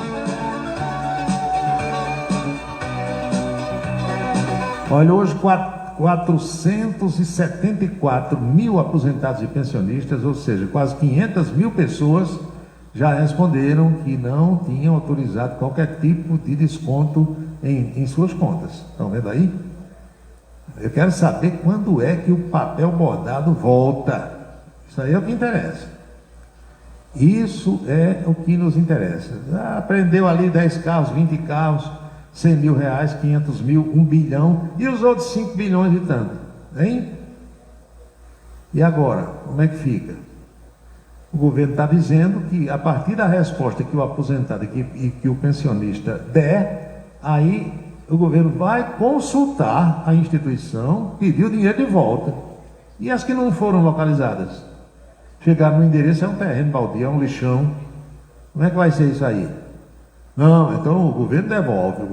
Olha, hoje 474 mil aposentados e pensionistas, ou seja, quase 500 mil pessoas já responderam que não tinham autorizado qualquer tipo de desconto em suas contas. Estão vendo aí? Eu quero saber quando é que o papel bordado volta. Isso aí é o que interessa. Isso é o que nos interessa. Prendeu ali 10 carros, 20 carros, 100 mil reais, 500 mil, 1 bilhão e os outros 5 bilhões e tanto. Hein? E agora, como é que fica? O governo está dizendo que a partir da resposta que o aposentado e que o pensionista der, aí o governo vai consultar a instituição, pedir o dinheiro de volta. E as que não foram localizadas? Chegaram no endereço, é um terreno baldio, é um lixão. Como é que vai ser isso aí? Não, então o governo devolve,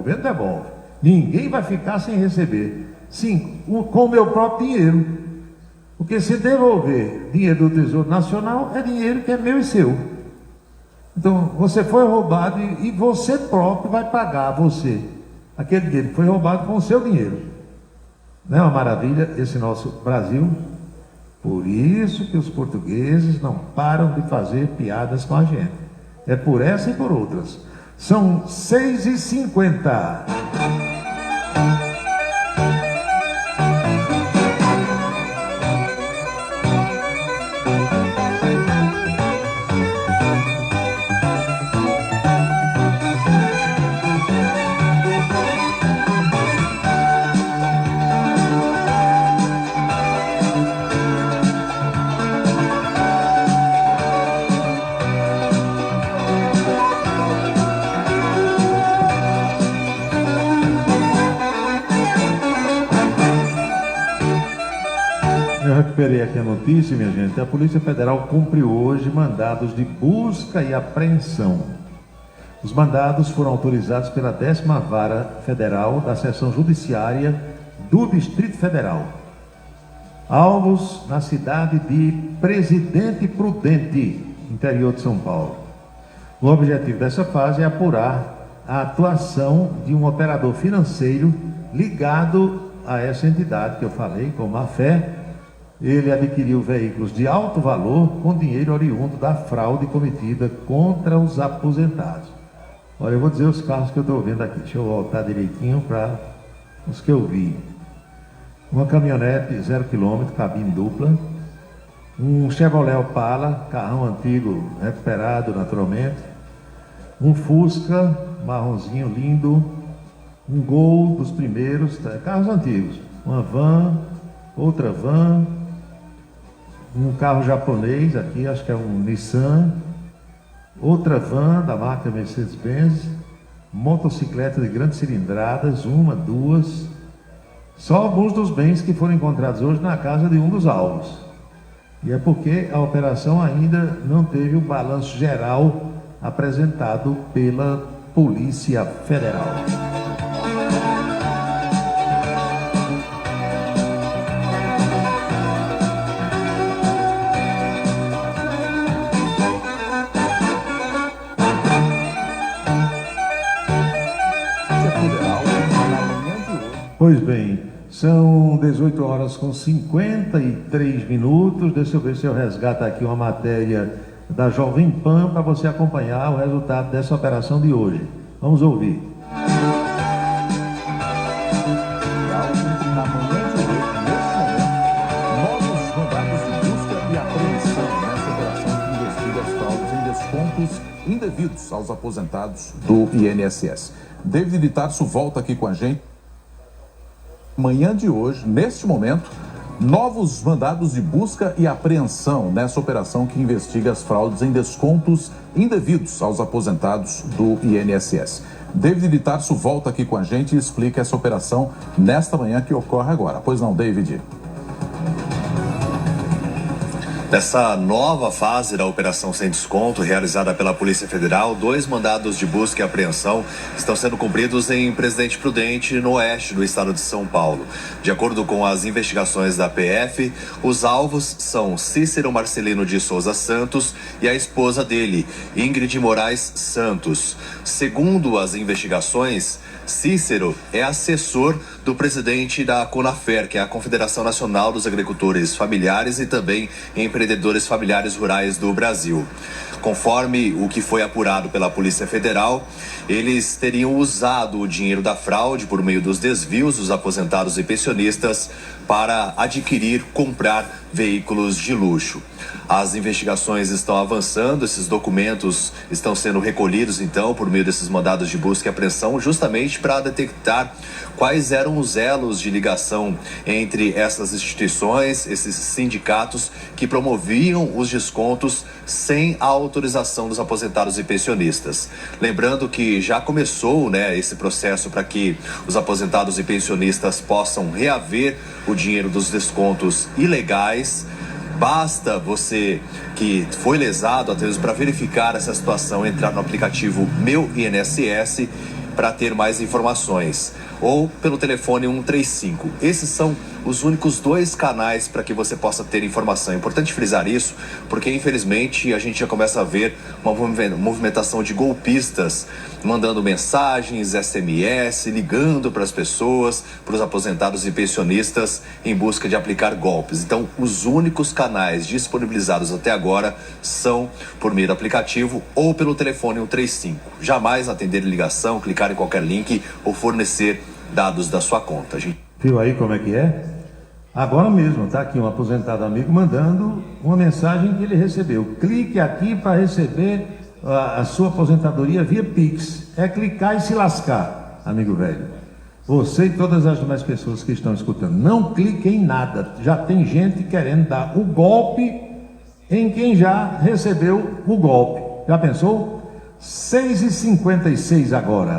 Ninguém vai ficar sem receber. Sim, com o meu próprio dinheiro. Porque se devolver dinheiro do Tesouro Nacional, é dinheiro que é meu e seu. Então, você foi roubado e você próprio vai pagar, você. Aquele dinheiro que foi roubado com o seu dinheiro. Não é uma maravilha esse nosso Brasil? Por isso que os portugueses não param de fazer piadas com a gente. é por essa e por outras. São 6h50. Eu recuperei aqui a notícia, minha gente. A Polícia Federal cumpriu hoje mandados de busca e apreensão. Os mandados foram autorizados pela 10ª Vara Federal da Seção Judiciária do Distrito Federal. Alvos na cidade de Presidente Prudente, interior de São Paulo. O objetivo dessa fase é apurar a atuação de um operador financeiro ligado a essa entidade que eu falei, com má fé. Ele adquiriu veículos de alto valor com dinheiro oriundo da fraude cometida contra os aposentados. Olha, eu vou dizer os carros que eu estou vendo aqui. Deixa eu voltar direitinho para os que eu vi. Uma caminhonete 0 km, cabine dupla. Um Chevrolet Opala, carrão antigo, recuperado naturalmente. Um Fusca, marronzinho lindo. Um Gol dos primeiros, carros antigos. Uma van, outra van. Um carro japonês aqui, acho que é um Nissan. Outra van da marca Mercedes-Benz. Motocicleta de grandes cilindradas, uma, duas. Só alguns dos bens que foram encontrados hoje na casa de um dos alvos. E é porque a operação ainda não teve o balanço geral apresentado pela Polícia Federal. Pois bem, são 18 horas com 53 minutos. Deixa eu ver se eu resgato aqui uma matéria da Jovem Pan para você acompanhar o resultado dessa operação de hoje. Vamos ouvir.
Na manhã de hoje, neste momento, novos mandados de busca e apreensão nessa operação que investiga as fraudes em descontos indevidos aos aposentados do INSS. David Tarso volta aqui com a gente. Manhã de hoje, neste momento, novos mandados de busca e apreensão nessa operação que investiga as fraudes em descontos indevidos aos aposentados do INSS. David Tarso volta aqui com a gente e explica essa operação nesta manhã que ocorre agora. Pois não, David?
Nessa nova fase da Operação Sem Desconto, realizada pela Polícia Federal, 2 mandados de busca e apreensão estão sendo cumpridos em Presidente Prudente, no oeste do estado de São Paulo. De acordo com as investigações da PF, os alvos são Cícero Marcelino de Souza Santos e a esposa dele, Ingrid Moraes Santos. Segundo as investigações, Cícero é assessor do presidente da CONAFER, que é a Confederação Nacional dos Agricultores Familiares e também Empreendedores Familiares Rurais do Brasil. Conforme o que foi apurado pela Polícia Federal, eles teriam usado o dinheiro da fraude por meio dos desvios dos aposentados e pensionistas para adquirir, comprar veículos de luxo. As investigações estão avançando, esses documentos estão sendo recolhidos, então, por meio desses mandados de busca e apreensão, justamente para detectar quais eram os elos de ligação entre essas instituições, esses sindicatos que promoviam os descontos sem a autorização dos aposentados e pensionistas. Lembrando que já começou, esse processo para que os aposentados e pensionistas possam reaver o dinheiro dos descontos ilegais. Basta você que foi lesado, até mesmo para verificar essa situação, entrar no aplicativo Meu INSS para ter mais informações. ou pelo telefone 135. Esses são os únicos 2 canais para que você possa ter informação. É importante frisar isso, porque infelizmente a gente já começa a ver uma movimentação de golpistas mandando mensagens, SMS, ligando para as pessoas, para os aposentados e pensionistas em busca de aplicar golpes. Então, os únicos canais disponibilizados até agora são por meio do aplicativo ou pelo telefone 135. Jamais atender ligação, clicar em qualquer link ou fornecer dados da sua conta.
Viu aí como é que é? Agora mesmo, está aqui um aposentado amigo mandando uma mensagem que ele recebeu. Clique aqui para receber a sua aposentadoria via Pix. É clicar e se lascar, amigo velho. Você e todas as demais pessoas que estão escutando, não clique em nada. Já tem gente querendo dar o golpe em quem já recebeu o golpe. Já pensou? 6h56 agora.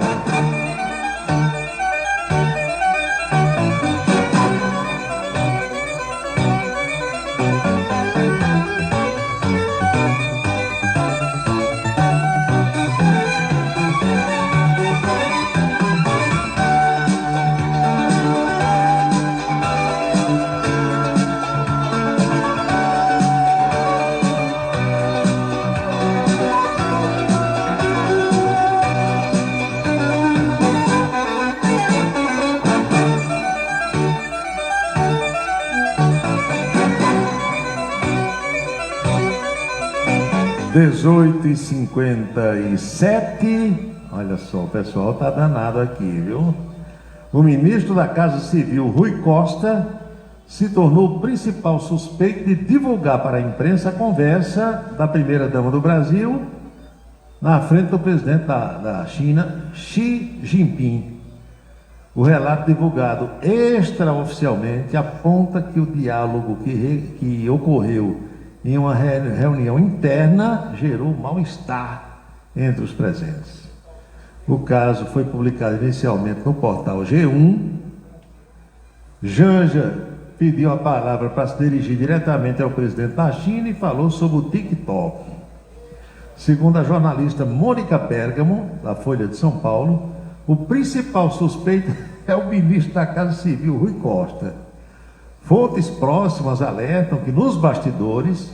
Dezoito e 57. Olha só, o pessoal tá danado aqui, viu? O ministro da Casa Civil, Rui Costa, se tornou o principal suspeito de divulgar para a imprensa a conversa da primeira-dama do Brasil na frente do presidente da China, Xi Jinping. O relato divulgado extraoficialmente aponta que o diálogo que ocorreu em uma reunião interna gerou mal-estar entre os presentes. O caso foi publicado inicialmente no portal G1. Janja pediu a palavra para se dirigir diretamente ao presidente da China e falou sobre o TikTok. Segundo a jornalista Mônica Bergamo, da Folha de São Paulo, o principal suspeito é o ministro da Casa Civil, Rui Costa. Fontes próximas alertam que nos bastidores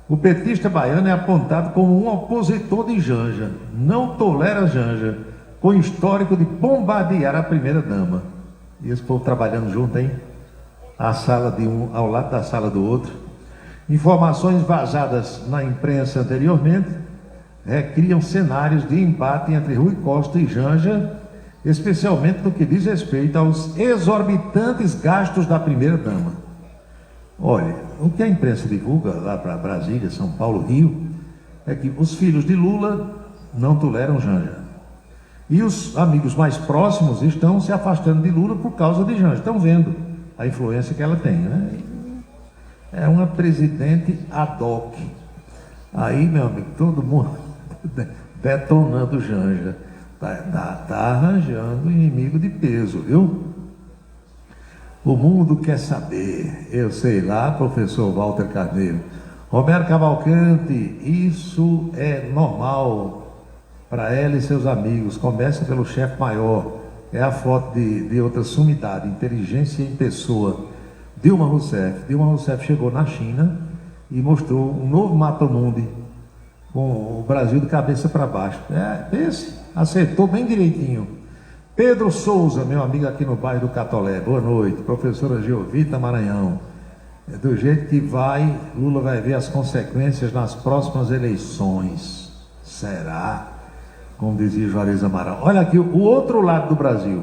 o petista baiano é apontado como um opositor de Janja. Não tolera Janja, com histórico de bombardear a primeira-dama. E esse povo trabalhando junto, hein? A sala de um ao lado da sala do outro. Informações vazadas na imprensa anteriormente criam cenários de embate entre Rui Costa e Janja, especialmente no que diz respeito aos exorbitantes gastos da primeira-dama. Olha, o que a imprensa divulga lá para Brasília, São Paulo, Rio, é que os filhos de Lula não toleram Janja. E os amigos mais próximos estão se afastando de Lula por causa de Janja. Estão vendo a influência que ela tem, né? É uma presidente ad hoc. Aí, meu amigo, todo mundo detonando Janja. Tá arranjando inimigo de peso, viu? O mundo quer saber. Eu sei lá, professor Walter Carneiro. Roberto Cavalcante, isso é normal para ela e seus amigos. Começa pelo chefe maior. É a foto de outra sumidade, inteligência em pessoa. Dilma Rousseff. Dilma Rousseff chegou na China e mostrou um novo mapa-mundi com o Brasil de cabeça para baixo. Esse acertou bem direitinho. Pedro Souza, meu amigo aqui no bairro do Catolé, boa noite. Professora Geovita Maranhão. Do jeito que vai, Lula vai ver as consequências nas próximas eleições. Será? Como dizia Juarez Amaral. Olha aqui o outro lado do Brasil.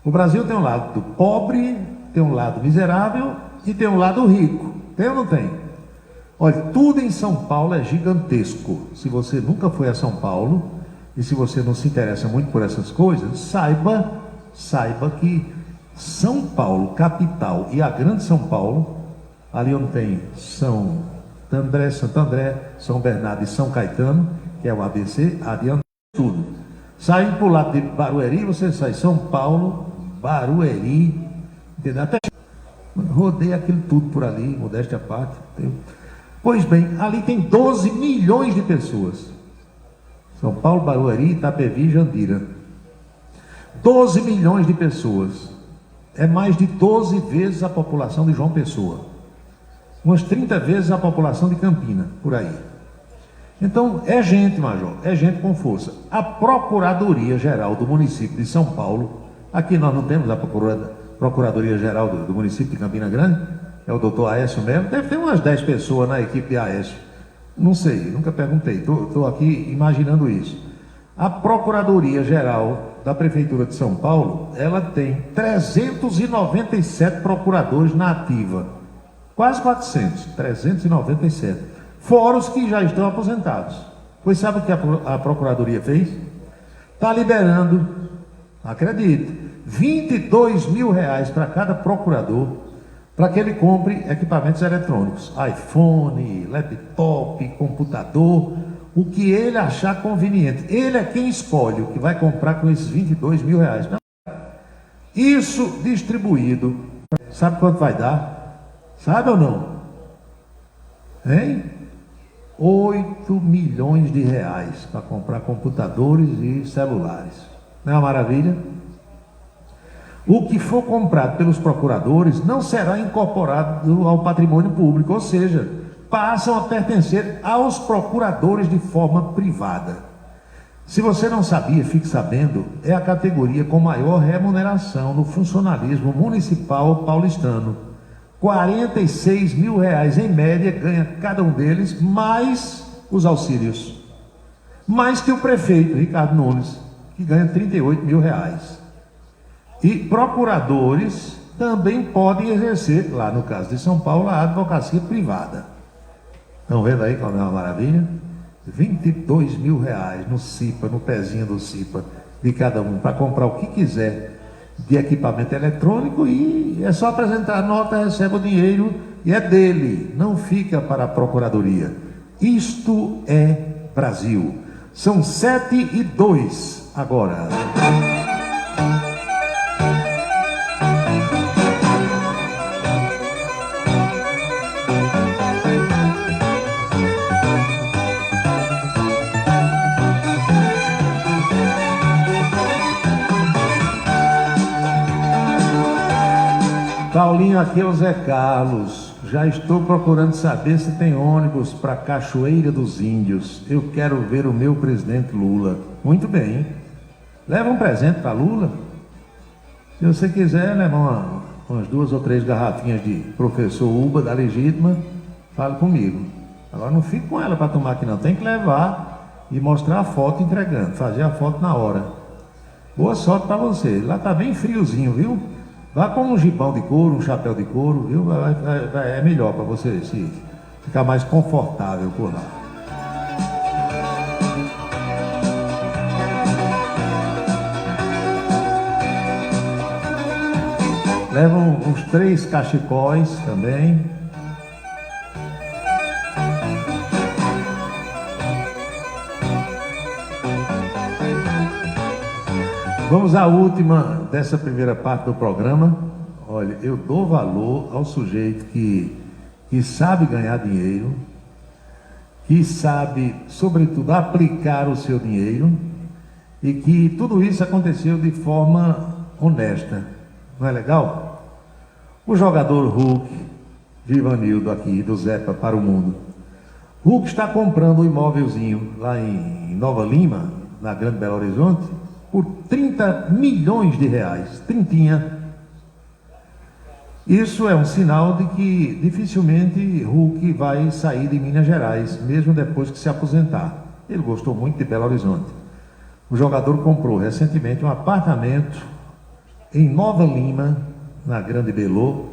O Brasil tem um lado pobre, tem um lado miserável e tem um lado rico. Tem ou não tem? Olha, tudo em São Paulo é gigantesco. Se você nunca foi a São Paulo e se você não se interessa muito por essas coisas, saiba que São Paulo, capital, e a Grande São Paulo, ali onde tem Santo André, São Bernardo e São Caetano, que é o ABC, adianta tudo. Saindo para o lado de Barueri, você sai São Paulo, Barueri, entendeu? Até rodeia aquilo tudo por ali, modéstia à parte. Entendeu? Pois bem, ali tem 12 milhões de pessoas. São Paulo, Barueri, Itapevi e Jandira. 12 milhões de pessoas. É mais de 12 vezes a população de João Pessoa. Umas 30 vezes a população de Campina, por aí. Então, é gente, Major, é gente com força. A Procuradoria-Geral do município de São Paulo, aqui nós não temos a Procuradoria-Geral do município de Campina Grande, é o doutor Aécio mesmo, deve ter umas 10 pessoas na equipe de Aécio. Não sei, nunca perguntei, estou aqui imaginando isso. A Procuradoria-Geral da Prefeitura de São Paulo, ela tem 397 procuradores na ativa. Quase 400, 397. Fora os que já estão aposentados. Pois sabe o que a Procuradoria fez? Está liberando, acredite, R$22 mil para cada procurador, para que ele compre equipamentos eletrônicos, iPhone, laptop, computador, o que ele achar conveniente. Ele é quem escolhe o que vai comprar com esses R$22 mil. Isso distribuído, sabe quanto vai dar? Sabe ou não? Hein? R$8 milhões para comprar computadores e celulares. Não é uma maravilha? O que for comprado pelos procuradores não será incorporado ao patrimônio público, ou seja, passam a pertencer aos procuradores de forma privada. Se você não sabia, fique sabendo, é a categoria com maior remuneração no funcionalismo municipal paulistano. R$46 mil em média ganha cada um deles, mais os auxílios. Mais que o prefeito, Ricardo Nunes, que ganha R$38 mil. E procuradores também podem exercer, lá no caso de São Paulo, a advocacia privada. Estão vendo aí como é uma maravilha? R$22 mil no CIPA, no pezinho do CIPA, de cada um, para comprar o que quiser de equipamento eletrônico, e é só apresentar a nota, recebe o dinheiro e é dele, não fica para a Procuradoria. Isto é Brasil. São 7:02 agora. Paulinho, aqui é o Zé Carlos. Já estou procurando saber se tem ônibus para Cachoeira dos Índios. Eu quero ver o meu presidente Lula. Muito bem. Leva um presente para Lula. Se você quiser levar umas 2 ou 3 garrafinhas de Professor Uba da Legítima, fale comigo. Agora não fique com ela para tomar aqui não. Tem que levar e mostrar a foto entregando. Fazer a foto na hora. Boa sorte para você. Lá tá bem friozinho, viu? Vá com um gibão de couro, um chapéu de couro, viu? É melhor para você se ficar mais confortável por lá. Levam uns 3 cachecóis também. Vamos à última dessa primeira parte do programa. Olha, eu dou valor ao sujeito que sabe ganhar dinheiro, que sabe, sobretudo, aplicar o seu dinheiro, e que tudo isso aconteceu de forma honesta. Não é legal? O jogador Hulk, de Ivanildo aqui, do Zepa para o Mundo. Hulk está comprando um imóvelzinho lá em Nova Lima, na Grande Belo Horizonte, por R$30 milhões, trintinha. Isso é um sinal de que dificilmente Hulk vai sair de Minas Gerais, mesmo depois que se aposentar. Ele gostou muito de Belo Horizonte. O jogador comprou recentemente um apartamento em Nova Lima, na Grande Belo,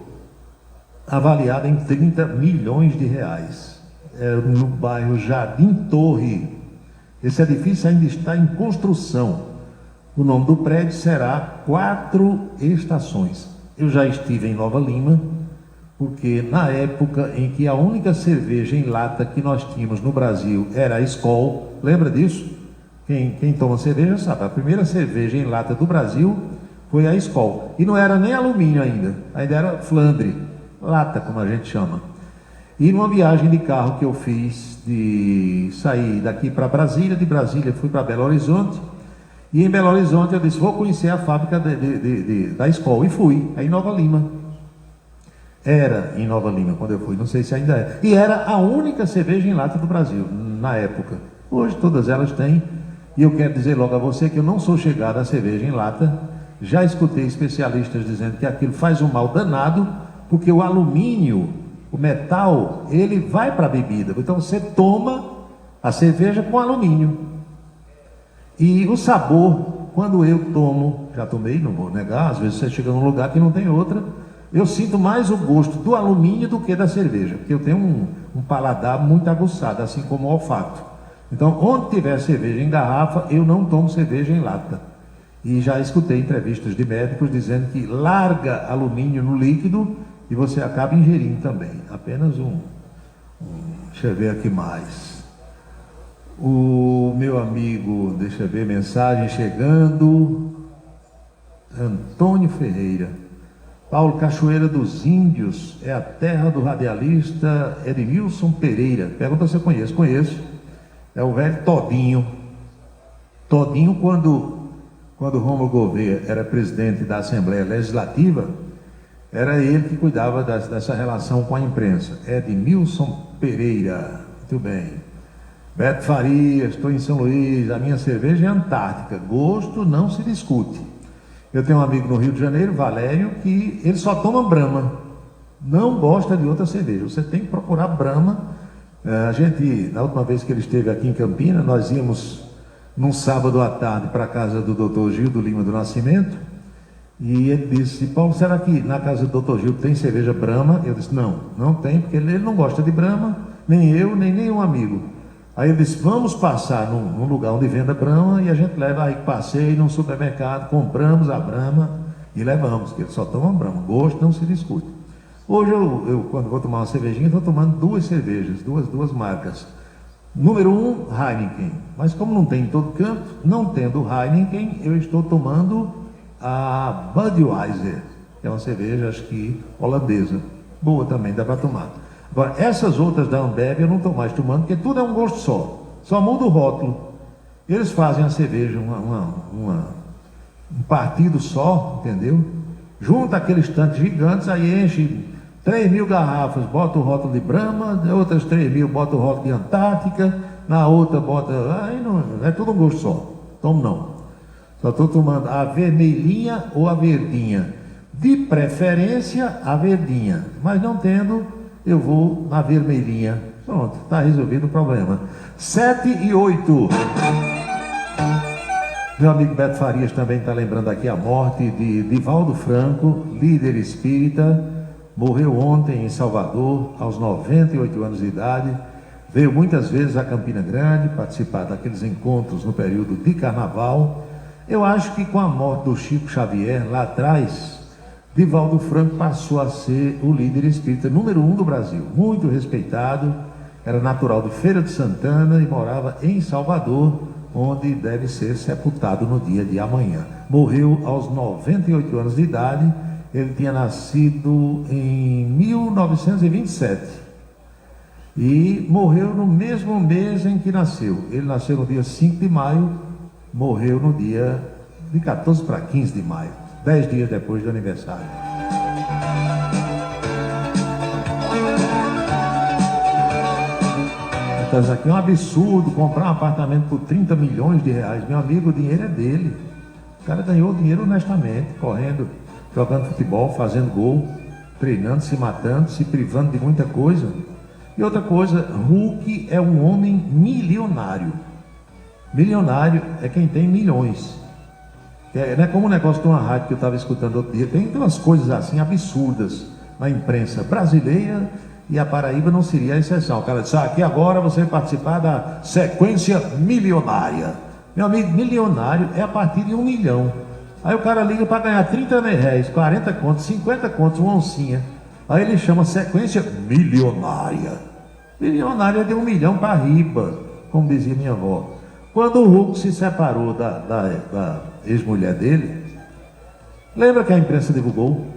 avaliado em R$30 milhões. No bairro Jardim Torre. Esse edifício ainda está em construção. O nome do prédio será 4 Estações. Eu já estive em Nova Lima, porque na época em que a única cerveja em lata que nós tínhamos no Brasil era a Skol, lembra disso? Quem toma cerveja sabe, a primeira cerveja em lata do Brasil foi a Skol. E não era nem alumínio ainda era Flandre, lata como a gente chama. E numa viagem de carro que eu fiz, de sair daqui para Brasília, de Brasília fui para Belo Horizonte, E em Belo Horizonte eu disse, vou conhecer a fábrica da Skol, e fui, aí em Nova Lima. Era em Nova Lima quando eu fui, não sei se ainda é. E era a única cerveja em lata do Brasil, na época. Hoje todas elas têm, e eu quero dizer logo a você que eu não sou chegado à cerveja em lata. Já escutei especialistas dizendo que aquilo faz um mal danado, porque o alumínio, o metal, ele vai para a bebida. Então você toma a cerveja com alumínio. E o sabor, quando eu tomo, já tomei, não vou negar, às vezes você chega num lugar que não tem outra, eu sinto mais o gosto do alumínio do que da cerveja, porque eu tenho um paladar muito aguçado, assim como o olfato. Então, onde tiver cerveja em garrafa, eu não tomo cerveja em lata. E já escutei entrevistas de médicos dizendo que larga alumínio no líquido e você acaba ingerindo também. Apenas deixa eu ver aqui mais. O meu amigo, deixa eu ver, mensagem chegando. Antônio Ferreira. Paulo, Cachoeira dos Índios é a terra do radialista Edmilson Pereira. Pergunta se eu conheço. Conheço. É o velho Todinho. Todinho, quando Rômulo Gouveia era presidente da Assembleia Legislativa, era ele que cuidava dessa relação com a imprensa. Edmilson Pereira. Muito bem. Beto Farias, estou em São Luís, a minha cerveja é Antártica, gosto não se discute. Eu tenho um amigo no Rio de Janeiro, Valério, que ele só toma Brahma, não gosta de outra cerveja, você tem que procurar Brahma. A gente, na última vez que ele esteve aqui em Campinas, nós íamos num sábado à tarde para a casa do Dr. Gil do Lima do Nascimento, e ele disse, Paulo, será que na casa do Dr. Gil tem cerveja Brahma? Eu disse, não tem, porque ele não gosta de Brahma, nem eu, nem nenhum amigo. Aí ele disse, vamos passar num lugar onde venda Brahma, e a gente leva aí, passei num supermercado, compramos a Brahma e levamos, porque ele só toma Brahma, gosto não se discute. Hoje eu quando vou tomar uma cervejinha, estou tomando duas cervejas, duas marcas. Número 1, Heineken, mas como não tem em todo canto, não tendo Heineken, eu estou tomando a Budweiser, que é uma cerveja, acho que holandesa, boa também, dá para tomar. Agora, essas outras da Ambev eu não estou mais tomando, porque tudo é um gosto só muda o rótulo. Eles fazem a cerveja um partido só, entendeu? Junta aqueles tanques gigantes, aí enche 3.000 garrafas, bota o rótulo de Brahma, outras 3.000 bota o rótulo de Antártica, na outra bota... Aí não, é tudo um gosto só. Tomo não. Só estou tomando a vermelhinha ou a verdinha. De preferência, a verdinha. Mas não tendo, eu vou na vermelhinha. Pronto, está resolvido o problema. 7 e 8. Meu amigo Beto Farias também está lembrando aqui a morte de Divaldo Franco, líder espírita. Morreu ontem em Salvador, aos 98 anos de idade. Veio muitas vezes a Campina Grande participar daqueles encontros no período de carnaval. Eu acho que com a morte do Chico Xavier, lá atrás, Divaldo Franco passou a ser o líder espírita número 1 do Brasil. Muito respeitado, era natural de Feira de Santana e morava em Salvador, onde deve ser sepultado no dia de amanhã. Morreu aos 98 anos de idade. Ele tinha nascido em 1927 e morreu no mesmo mês em que nasceu. Ele nasceu no dia 5 de maio, morreu no dia de 14 para 15 de maio, 10 dias depois do aniversário. Então, isso aqui é um absurdo, comprar um apartamento por 30 milhões de reais. Meu amigo, o dinheiro é dele. O cara ganhou dinheiro honestamente, correndo, jogando futebol, fazendo gol, treinando, se matando, se privando de muita coisa. E outra coisa, Hulk é um homem milionário. Milionário é quem tem milhões. Não é como o negócio de uma rádio que eu estava escutando outro dia. Tem umas coisas assim absurdas na imprensa brasileira, e a Paraíba não seria a exceção. O cara disse, aqui agora você vai participar da sequência milionária. Meu amigo, milionário é a partir de 1 milhão. Aí o cara liga para ganhar 30 reais, 40 contos, 50 contos, uma oncinha. Aí ele chama sequência milionária. Milionária é de 1 milhão para riba, como dizia minha avó. Quando o Hulk se separou da ex-mulher dele, lembra que a imprensa divulgou?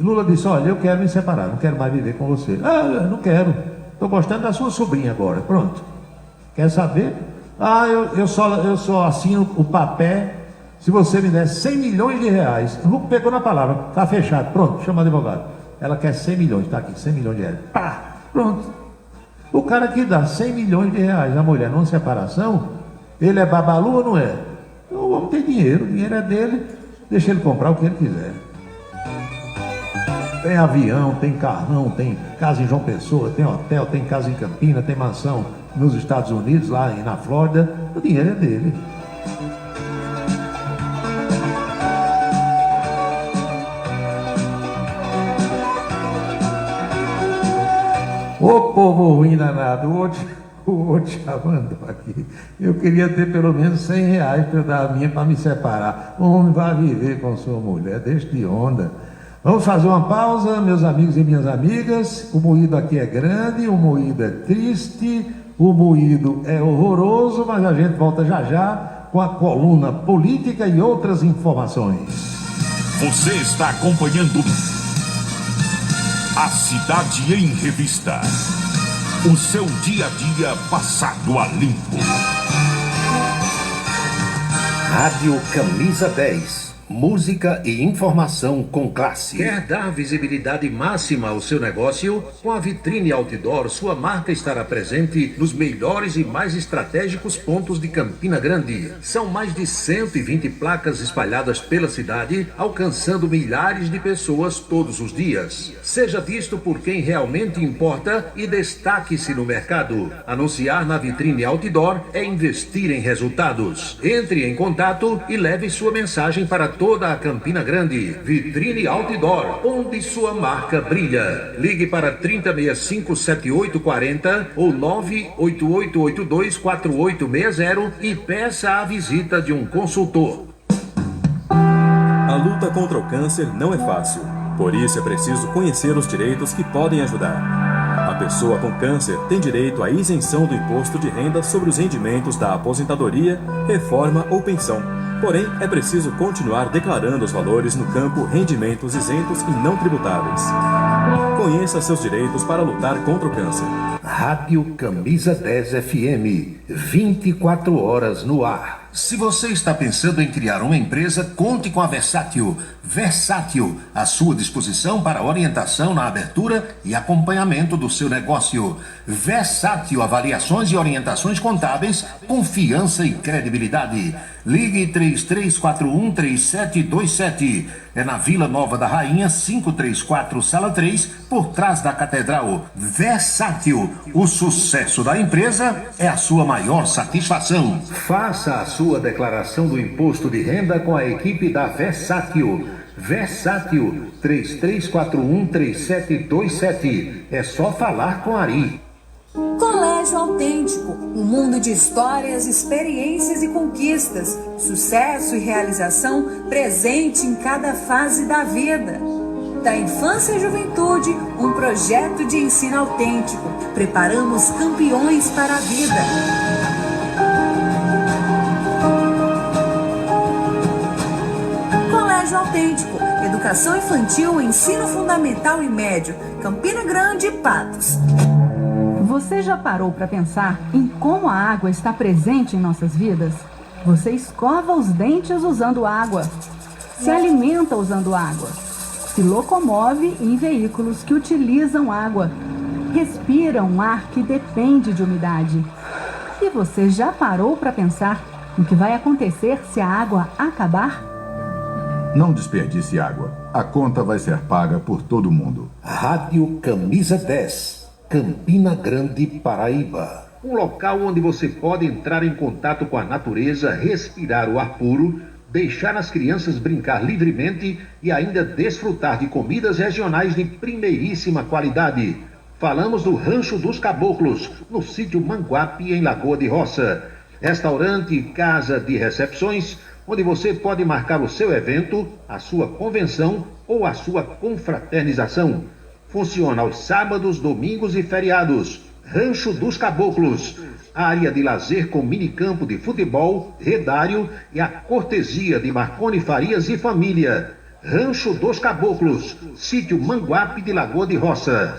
Lula disse, olha, eu quero me separar, não quero mais viver com você. Ah, não quero, estou gostando da sua sobrinha agora, pronto. Quer saber? Ah, eu só assino o papel Se você me der 100 milhões de reais, o Hulk pegou na palavra, está fechado, pronto, chama o advogado. Ela quer 100 milhões, está aqui, 100 milhões de reais. Pá, pronto. O cara que dá 100 milhões de reais à mulher numa separação, ele é babalu ou não é? O homem tem dinheiro, o dinheiro é dele, deixa ele comprar o que ele quiser. Tem avião, tem carrão, tem casa em João Pessoa, tem hotel, tem casa em Campina, tem mansão nos Estados Unidos, lá na Flórida, o dinheiro é dele. Ô povo ruim danado, o outro já mandou aqui. Eu queria ter pelo menos 100 reais para eu dar a minha para me separar. O homem vai viver com sua mulher, deixa de onda. Vamos fazer uma pausa, meus amigos e minhas amigas. O moído aqui é grande, o moído é triste, o moído é horroroso, mas a gente volta já já com a coluna política e outras informações.
Você está acompanhando A Cidade em Revista. O seu dia a dia passado a limpo.
Rádio Camisa 10. Música e informação com classe. Quer dar visibilidade máxima ao seu negócio? Com a Vitrine Outdoor, sua marca estará presente nos melhores e mais estratégicos pontos de Campina Grande. São mais de 120 placas espalhadas pela cidade, alcançando milhares de pessoas todos os dias. Seja visto por quem realmente importa e destaque-se no mercado. Anunciar na Vitrine Outdoor é investir em resultados. Entre em contato e leve sua mensagem para toda a Campina Grande. Vitrine Outdoor, onde sua marca brilha. Ligue para 3065-7840 ou 98882-4860 e peça a visita de um consultor.
A luta contra o câncer não é fácil. Por isso é preciso conhecer os direitos que podem ajudar. A pessoa com câncer tem direito à isenção do imposto de renda sobre os rendimentos da aposentadoria, reforma ou pensão. Porém, é preciso continuar declarando os valores no campo rendimentos isentos e não tributáveis. Conheça seus direitos para lutar contra o câncer.
Rádio Camisa 10 FM, 24 horas no ar. Se você está pensando em criar uma empresa, conte com a Versátil. Versátil, à sua disposição para orientação na abertura e acompanhamento do seu negócio. Versátil, avaliações e orientações contábeis, confiança e credibilidade. Ligue 3341-3727. É na Vila Nova da Rainha, 534, Sala 3, por trás da Catedral. Versátil, o sucesso da empresa é a sua maior satisfação. Faça a sua declaração do imposto de renda com a equipe da Versátil. Versátil, 3341-3727. É só falar com Ari.
Colégio Autêntico, um mundo de histórias, experiências e conquistas, sucesso e realização presente em cada fase da vida. Da infância e juventude, um projeto de ensino autêntico. Preparamos campeões para a vida. Colégio Autêntico, educação infantil, ensino fundamental e médio, Campina Grande e Patos.
Você já parou para pensar em como a água está presente em nossas vidas? Você escova os dentes usando água, se alimenta usando água, se locomove em veículos que utilizam água, respira um ar que depende de umidade. E você já parou para pensar no que vai acontecer se a água acabar?
Não desperdice água. A conta vai ser paga por todo mundo.
Rádio Camisa 10. Campina Grande, Paraíba. Um local onde você pode entrar em contato com a natureza, respirar o ar puro, deixar as crianças brincar livremente e ainda desfrutar de comidas regionais de primeiríssima qualidade. Falamos do Rancho dos Caboclos, no sítio Manguape, em Lagoa de Roça. Restaurante e casa de recepções, onde você pode marcar o seu evento, a sua convenção ou a sua confraternização. Funciona aos sábados, domingos e feriados. Rancho dos Caboclos. Área de lazer com minicampo de futebol, redário e a cortesia de Marconi Farias e família. Rancho dos Caboclos. Sítio Manguape de Lagoa de Roça.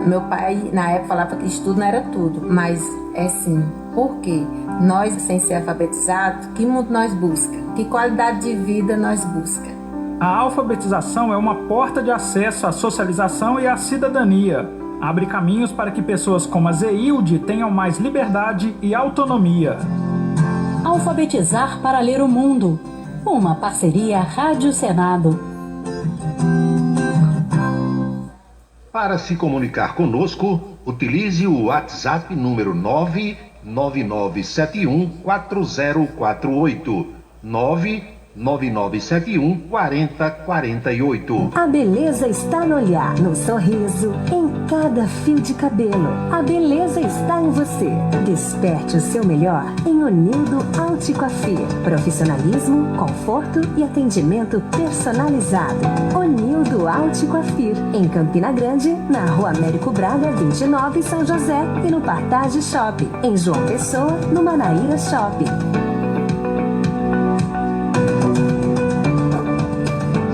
Meu pai, na época, falava que estudo não era tudo, mas é sim. Por quê? Nós, sem ser alfabetizados, que mundo nós busca? Que qualidade de vida nós busca?
A alfabetização é uma porta de acesso à socialização e à cidadania. Abre caminhos para que pessoas como a Zeilde tenham mais liberdade e autonomia.
Alfabetizar para ler o mundo. Uma parceria Rádio Senado.
Para se comunicar conosco, utilize o WhatsApp número 999714048. 999714048.
A beleza está no olhar, no sorriso, em cada fio de cabelo. A beleza está em você. Desperte o seu melhor em Onildo Alticoafir. Profissionalismo, conforto e atendimento personalizado. Onildo Alticoafir, em Campina Grande, na Rua Américo Braga, 29, São José, e no Partage Shopping, em João Pessoa, no Manaíra Shopping.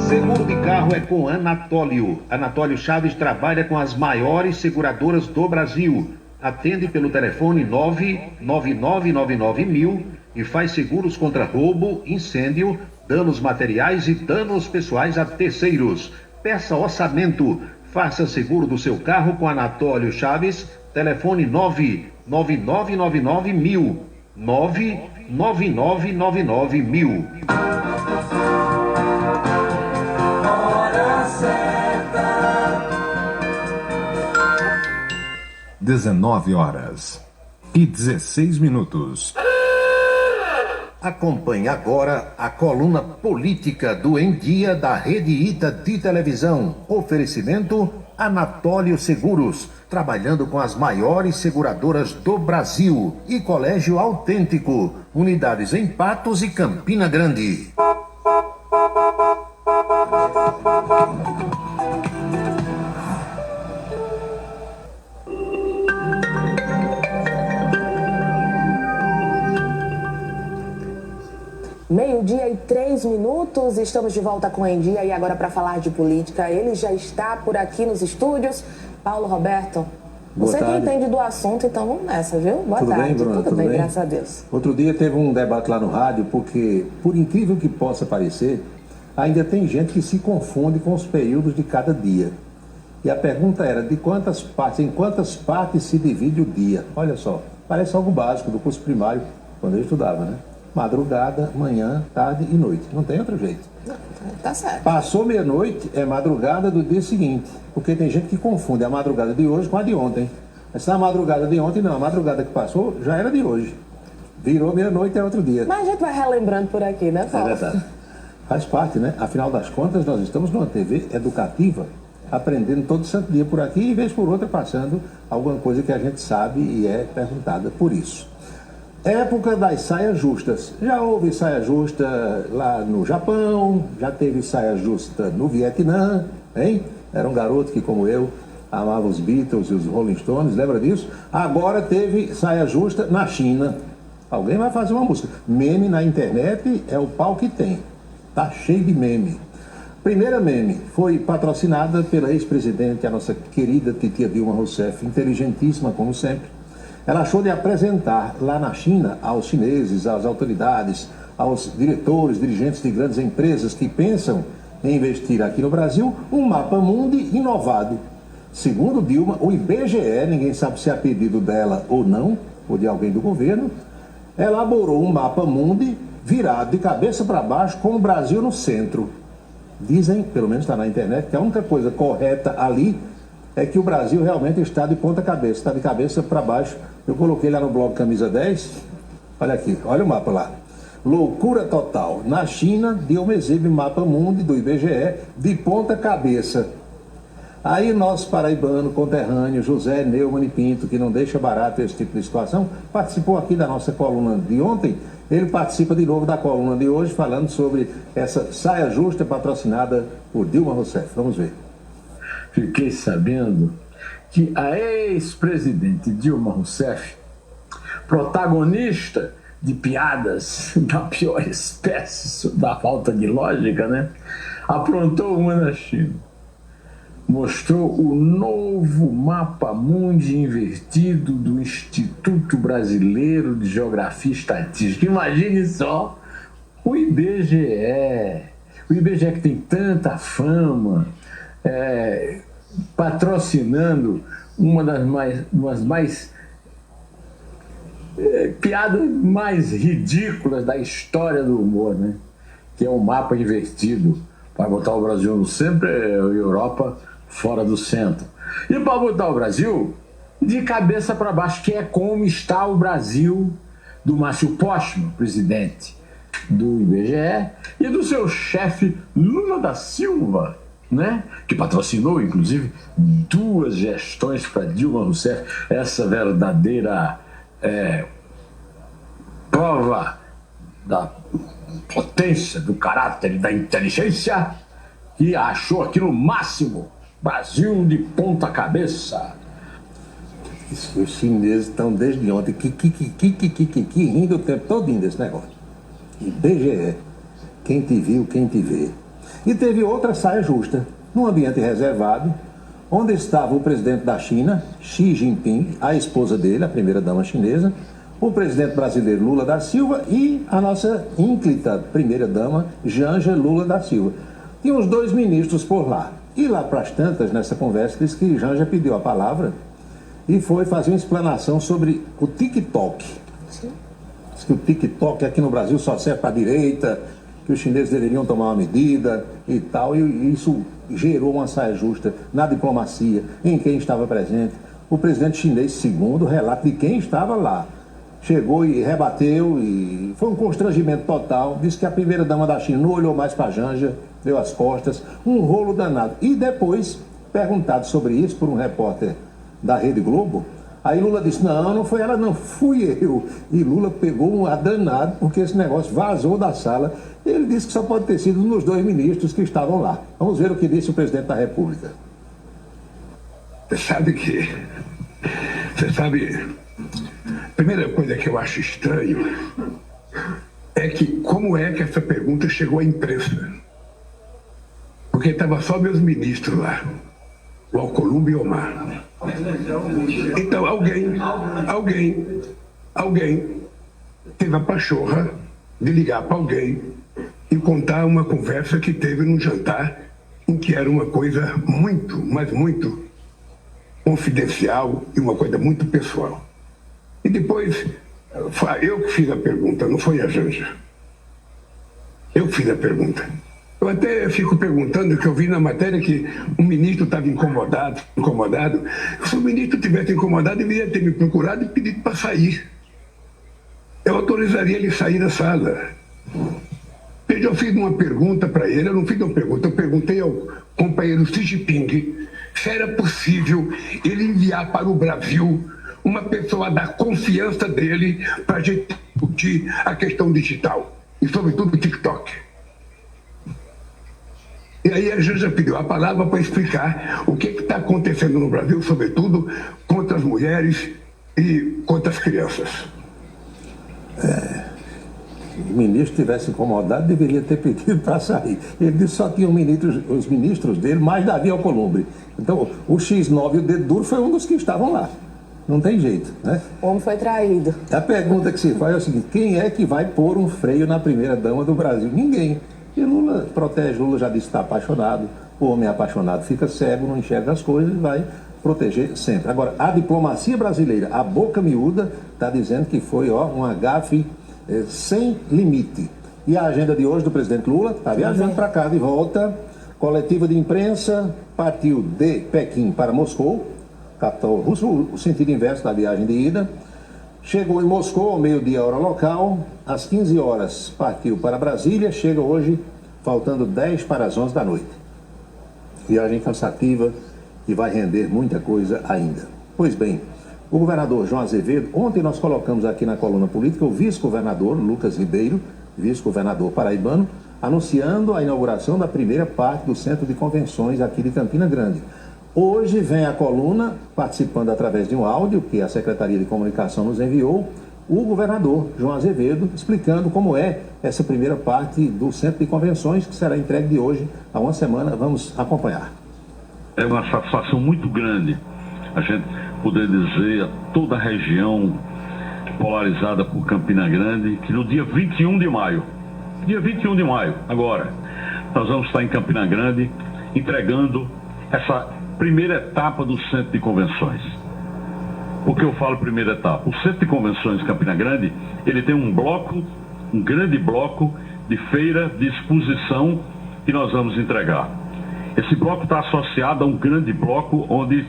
Seguro de carro é com Anatólio. Anatólio Chaves trabalha com as maiores seguradoras do Brasil. Atende pelo telefone 99999.000 e faz seguros contra roubo, incêndio, danos materiais e danos pessoais a terceiros. Peça orçamento. Faça seguro do seu carro com Anatólio Chaves. Telefone 99999.000. 99999.000.
19h16. Acompanhe agora a coluna política do Em Dia da Rede Ita de televisão. Oferecimento Anatólio Seguros, trabalhando com as maiores seguradoras do Brasil. E Colégio Autêntico, unidades em Patos e Campina Grande.
Meio-dia e 3 minutos, estamos de volta com o Em Dia e agora para falar de política. Ele já está por aqui nos estúdios. Paulo Roberto, você que entende do assunto, então vamos nessa, viu? Boa tarde.
Bem, Bruno?
Tudo bem, graças a Deus.
Outro dia teve um debate lá no rádio, porque, por incrível que possa parecer, ainda tem gente que se confunde com os períodos de cada dia. E a pergunta era, em quantas partes se divide o dia? Olha só, parece algo básico do curso primário, quando eu estudava, né? Madrugada, manhã, tarde e noite. Não tem outro jeito.
Não, tá certo.
Passou meia-noite, é madrugada do dia seguinte. Porque tem gente que confunde a madrugada de hoje com a de ontem. Essa madrugada de ontem, não. A madrugada que passou já era de hoje. Virou meia-noite, é outro dia.
Mas a gente vai relembrando por aqui, né, Paulo?
É verdade. Faz parte, né? Afinal das contas, nós estamos numa TV educativa, aprendendo todo santo dia por aqui e, vez por outra, passando alguma coisa que a gente sabe e é perguntada por isso. Época das saias justas. Já houve saia justa lá no Japão, já teve saia justa no Vietnã, hein? Era um garoto que, como eu, amava os Beatles e os Rolling Stones, lembra disso? Agora teve saia justa na China. Alguém vai fazer uma música. Meme na internet é o pau que tem. Tá cheio de meme. Primeira meme foi patrocinada pela ex-presidente, a nossa querida titia Dilma Rousseff, inteligentíssima como sempre. Ela achou de apresentar lá na China aos chineses, às autoridades, aos diretores, dirigentes de grandes empresas que pensam em investir aqui no Brasil, um mapa mundi inovado. Segundo Dilma, o IBGE, ninguém sabe se é a pedido dela ou não, ou de alguém do governo, elaborou um mapa mundi virado de cabeça para baixo com o Brasil no centro. Dizem, pelo menos está na internet, que a única coisa correta ali é que o Brasil realmente está de ponta cabeça, está de cabeça para baixo. Eu coloquei lá no blog Camisa 10, olha aqui, olha o mapa lá. Loucura total. Na China, Dilma exibe mapa mundi do IBGE de ponta cabeça. Aí nosso paraibano conterrâneo, José Neumann e Pinto, que não deixa barato esse tipo de situação, participou aqui da nossa coluna de ontem. Ele participa de novo da coluna de hoje, falando sobre essa saia justa patrocinada por Dilma Rousseff. Vamos ver.
Fiquei sabendo que a ex-presidente Dilma Rousseff, protagonista de piadas da pior espécie, da falta de lógica, né? Aprontou uma na China. mostrou o novo mapa mundi invertido do Instituto Brasileiro de Geografia e Estatística. Imagine só o IBGE. O IBGE que tem tanta fama, patrocinando uma das piadas mais ridículas da história do humor, né? Que é um mapa invertido. Para botar o Brasil no centro e a Europa fora do centro. E para botar o Brasil de cabeça para baixo, que é como está o Brasil do Márcio Postman, presidente do IBGE, e do seu chefe Lula da Silva, né? Que patrocinou, inclusive, 2 gestões para Dilma Rousseff, essa verdadeira prova da potência, do caráter e da inteligência, e achou aqui no máximo Brasil de ponta cabeça.
Os chineses estão desde ontem rindo o tempo todinho desse negócio. IBGE, quem te viu, quem te vê. E teve outra saia justa, num ambiente reservado, onde estava o presidente da China, Xi Jinping, a esposa dele, a primeira-dama chinesa, o presidente brasileiro Lula da Silva e a nossa ínclita primeira-dama Janja Lula da Silva. Tinha os 2 ministros por lá. E lá para as tantas, nessa conversa, disse que Janja pediu a palavra e foi fazer uma explanação sobre o TikTok. Sim. Diz que o TikTok aqui no Brasil só serve para a direita, que os chineses deveriam tomar uma medida e tal. E isso gerou uma saia justa na diplomacia, em quem estava presente. O presidente chinês, segundo o relato de quem estava lá, chegou e rebateu, e foi um constrangimento total. Disse que a primeira-dama da China não olhou mais para a Janja, deu as costas, um rolo danado. E depois, perguntado sobre isso por um repórter da Rede Globo, aí Lula disse, não foi ela não, fui eu. E Lula pegou um danado, porque esse negócio vazou da sala. Ele disse que só pode ter sido um dos 2 ministros que estavam lá. Vamos ver o que disse o presidente da República.
Você sabe, a primeira coisa que eu acho estranho é que como é que essa pergunta chegou à imprensa? Porque estava só meus ministros lá, o Alcolumbre e o Omar. Então alguém teve a pachorra de ligar para alguém e contar uma conversa que teve num jantar em que era uma coisa muito, mas muito confidencial e uma coisa muito pessoal. E depois, eu que fiz a pergunta, não foi a Janja. Eu que fiz a pergunta. Eu até fico perguntando, que eu vi na matéria que um ministro estava incomodado. Se o ministro tivesse incomodado, deveria ter me procurado e pedido para sair. Eu autorizaria ele sair da sala. Veja, eu fiz uma pergunta para ele, eu não fiz uma pergunta, eu perguntei ao companheiro Xi Jinping se era possível ele enviar para o Brasil uma pessoa da confiança dele para a gente discutir a questão digital e, sobretudo, o TikTok. E aí a Janja pediu a palavra para explicar o que está acontecendo no Brasil, sobretudo contra as mulheres e contra as crianças.
O ministro tivesse incomodado, deveria ter pedido para sair. Ele disse que só tinham os ministros dele, mais Davi Alcolumbre. Então, o X9 e o dedo duro foi um dos que estavam lá. Não tem jeito, né?
O homem foi traído.
A pergunta que se faz é o seguinte, quem é que vai pôr um freio na primeira-dama do Brasil? Ninguém. E Lula protege, Lula já disse que está apaixonado. O homem apaixonado fica cego, não enxerga as coisas e vai proteger sempre. Agora, a diplomacia brasileira, a boca miúda, está dizendo que foi uma gafe sem limite. E a agenda de hoje do presidente Lula está viajando para cá de volta. Coletiva de imprensa partiu de Pequim para Moscou, capital russo, o sentido inverso da viagem de ida. Chegou em Moscou ao meio-dia, hora local. Às 15 horas partiu para Brasília. Chega hoje, faltando 10 para as 11 da noite. Viagem cansativa e vai render muita coisa ainda. Pois bem, o governador João Azevedo, ontem nós colocamos aqui na coluna política o vice-governador Lucas Ribeiro, vice-governador paraibano, anunciando a inauguração da primeira parte do Centro de Convenções aqui de Campina Grande. Hoje vem a coluna, participando através de um áudio que a Secretaria de Comunicação nos enviou, o governador João Azevedo, explicando como é essa primeira parte do Centro de Convenções, que será entregue de hoje a uma semana. Vamos acompanhar.
é uma satisfação muito grande a gente poder dizer a toda a região polarizada por Campina Grande que no dia 21 de maio, agora, nós vamos estar em Campina Grande entregando essa primeira etapa do Centro de Convenções. Por que eu falo primeira etapa? O Centro de Convenções de Campina Grande, ele tem um grande bloco de feira de exposição que nós vamos entregar. Esse bloco está associado a um grande bloco onde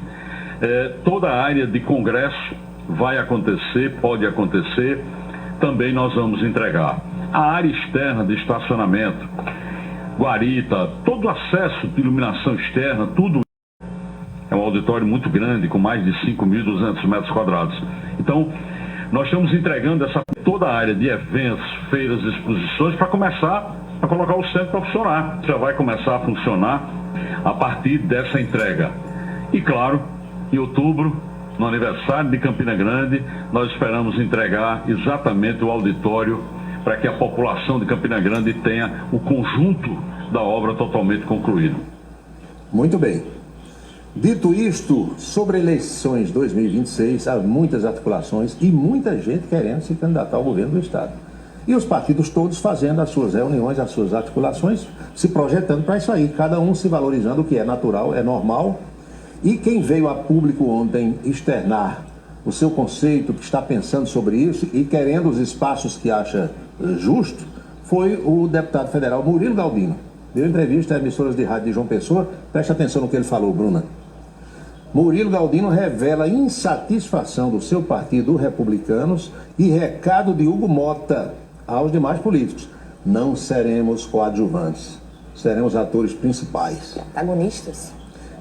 toda a área de congresso vai acontecer, pode acontecer, também nós vamos entregar. A área externa de estacionamento, guarita, todo o acesso de iluminação externa, tudo é um auditório muito grande, com mais de 5.200 metros quadrados. Então, nós estamos entregando toda a área de eventos, feiras, exposições, para começar a colocar o centro para funcionar. Já vai começar a funcionar a partir dessa entrega. E claro, em outubro, no aniversário de Campina Grande, nós esperamos entregar exatamente o auditório para que a população de Campina Grande tenha o conjunto da obra totalmente concluído.
Muito bem. Dito isto, sobre eleições 2026, há muitas articulações e muita gente querendo se candidatar ao governo do Estado. E os partidos todos fazendo as suas reuniões, as suas articulações, se projetando para isso aí, cada um se valorizando o que é natural, é normal. E quem veio a público ontem externar o seu conceito, que está pensando sobre isso e querendo os espaços que acha justo, foi o deputado federal Murilo Galdino. Deu entrevista a emissoras de rádio de João Pessoa. Preste atenção no que ele falou, Bruna. Murilo Galdino revela insatisfação do seu partido, Republicanos, e recado de Hugo Mota aos demais políticos. Não seremos coadjuvantes, seremos atores principais.
Protagonistas.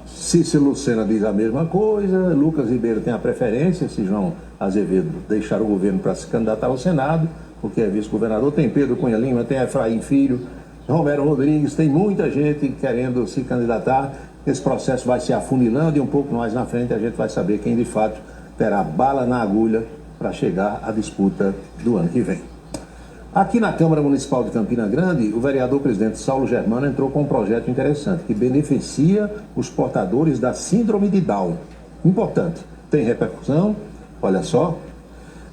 Cícero Lucena diz a mesma coisa, Lucas Ribeiro tem a preferência, se João Azevedo deixar o governo para se candidatar ao Senado, porque é vice-governador, tem Pedro Cunha Lima, tem Efraim Filho, Romero Rodrigues, tem muita gente querendo se candidatar. Esse processo vai se afunilando e um pouco mais na frente a gente vai saber quem de fato terá bala na agulha para chegar à disputa do ano que vem. Aqui na Câmara Municipal de Campina Grande, o vereador presidente Saulo Germano entrou com um projeto interessante que beneficia os portadores da síndrome de Down. Importante, tem repercussão, olha só.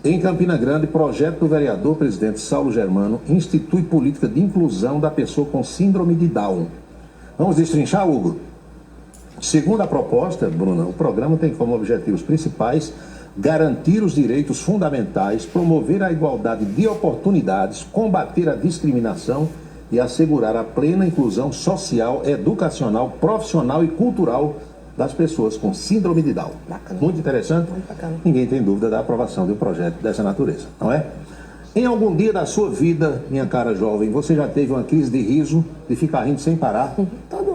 Em Campina Grande, projeto do vereador presidente Saulo Germano institui política de inclusão da pessoa com síndrome de Down. Vamos destrinchar, Hugo? Segundo a proposta, Bruna, o programa tem como objetivos principais garantir os direitos fundamentais, promover a igualdade de oportunidades, combater a discriminação e assegurar a plena inclusão social, educacional, profissional e cultural das pessoas com síndrome de Down. Bacana. Muito interessante. Muito bacana. Ninguém tem dúvida da aprovação de um projeto dessa natureza, não é? Em algum dia da sua vida, minha cara jovem, você já teve uma crise de riso, de ficar rindo sem parar?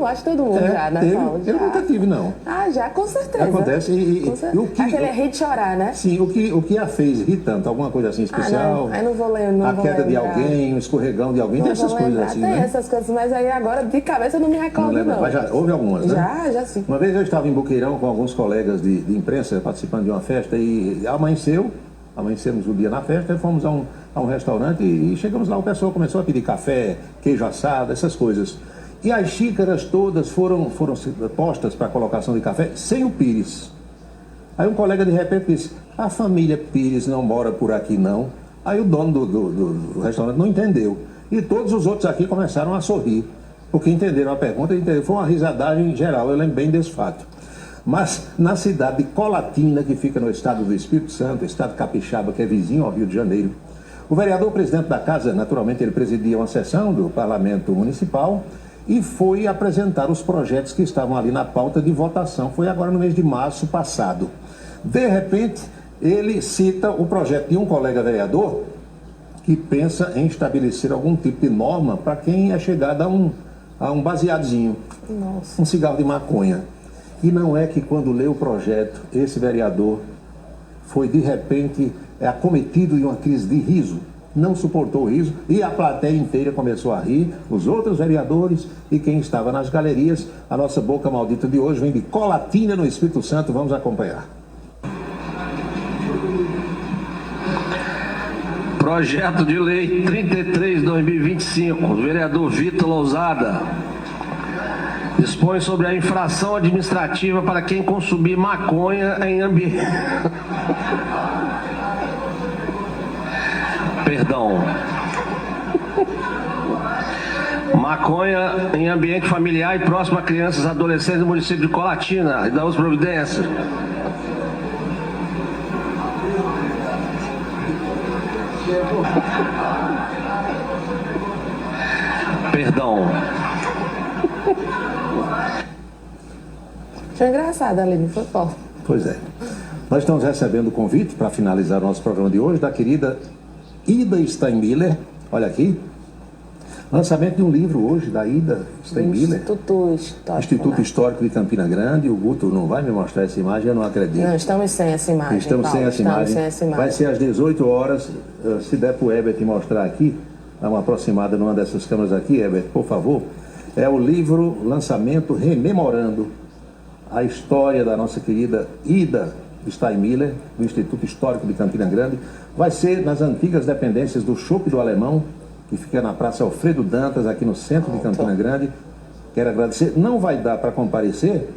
Acho que todo mundo já, né, Paulo?
Eu nunca tive, não.
Ah, já, com certeza.
Acontece
e o que... Aquele é rir de chorar, né?
Sim, o que a fez rir tanto? Alguma coisa assim especial?
Não. Aí não vou lembrar.
A queda de alguém, um escorregão de alguém, tem essas coisas assim,
tem,
né?
Tem essas coisas, mas aí agora, de cabeça, eu não me recordo, não.
Mas já houve algumas, né?
Já sim.
Uma vez eu estava em Boqueirão com alguns colegas de imprensa, participando de uma festa, e amanhecemos o dia na festa, e fomos a um restaurante e chegamos lá, o pessoal começou a pedir café, queijo assado, essas coisas. E as xícaras todas foram postas para colocação de café sem o Pires. Aí um colega de repente disse, a família Pires não mora por aqui não. Aí o dono do restaurante não entendeu. E todos os outros aqui começaram a sorrir, porque entenderam a pergunta, foi uma risadagem geral, eu lembro bem desse fato. Mas na cidade de Colatina, que fica no estado do Espírito Santo, estado capixaba, que é vizinho ao Rio de Janeiro, o vereador presidente da casa, naturalmente ele presidia uma sessão do Parlamento Municipal e foi apresentar os projetos que estavam ali na pauta de votação. Foi agora no mês de março passado. De repente, ele cita o projeto de um colega vereador que pensa em estabelecer algum tipo de norma para quem é chegado a um baseadozinho, um cigarro de maconha. E não é que quando lê o projeto, esse vereador foi de repente acometido de uma crise de riso, não suportou o riso e a plateia inteira começou a rir, os outros vereadores e quem estava nas galerias. A nossa boca maldita de hoje vem de Colatina, no Espírito Santo, vamos acompanhar.
Projeto de Lei 33/2025, do vereador Vitor Lousada.
dispõe sobre a infração administrativa para quem consumir maconha em ambiente... Perdão. Maconha em ambiente familiar e próximo a crianças e adolescentes do município de Colatina. E damos providência. Perdão.
Foi engraçado, Aline, foi bom.
Pois é. Nós estamos recebendo o convite para finalizar o nosso programa de hoje da querida Ida Steinmiller. Olha aqui. Lançamento de um livro hoje da Ida Steinmiller. Instituto Histórico de Campina Grande. O Guto não vai me mostrar essa imagem, eu não acredito.
Não, estamos sem essa imagem.
Estamos sem essa imagem. Vai ser às 18 horas. Se der para o Herbert mostrar aqui, dá uma aproximada numa dessas câmeras aqui, Herbert, por favor. É o livro Lançamento Rememorando a história da nossa querida Ida Steinmiller, do Instituto Histórico de Campina Grande. Vai ser nas antigas dependências do Chopp do Alemão, que fica na Praça Alfredo Dantas, aqui no centro de Campina Grande. Quero agradecer. Não vai dar para comparecer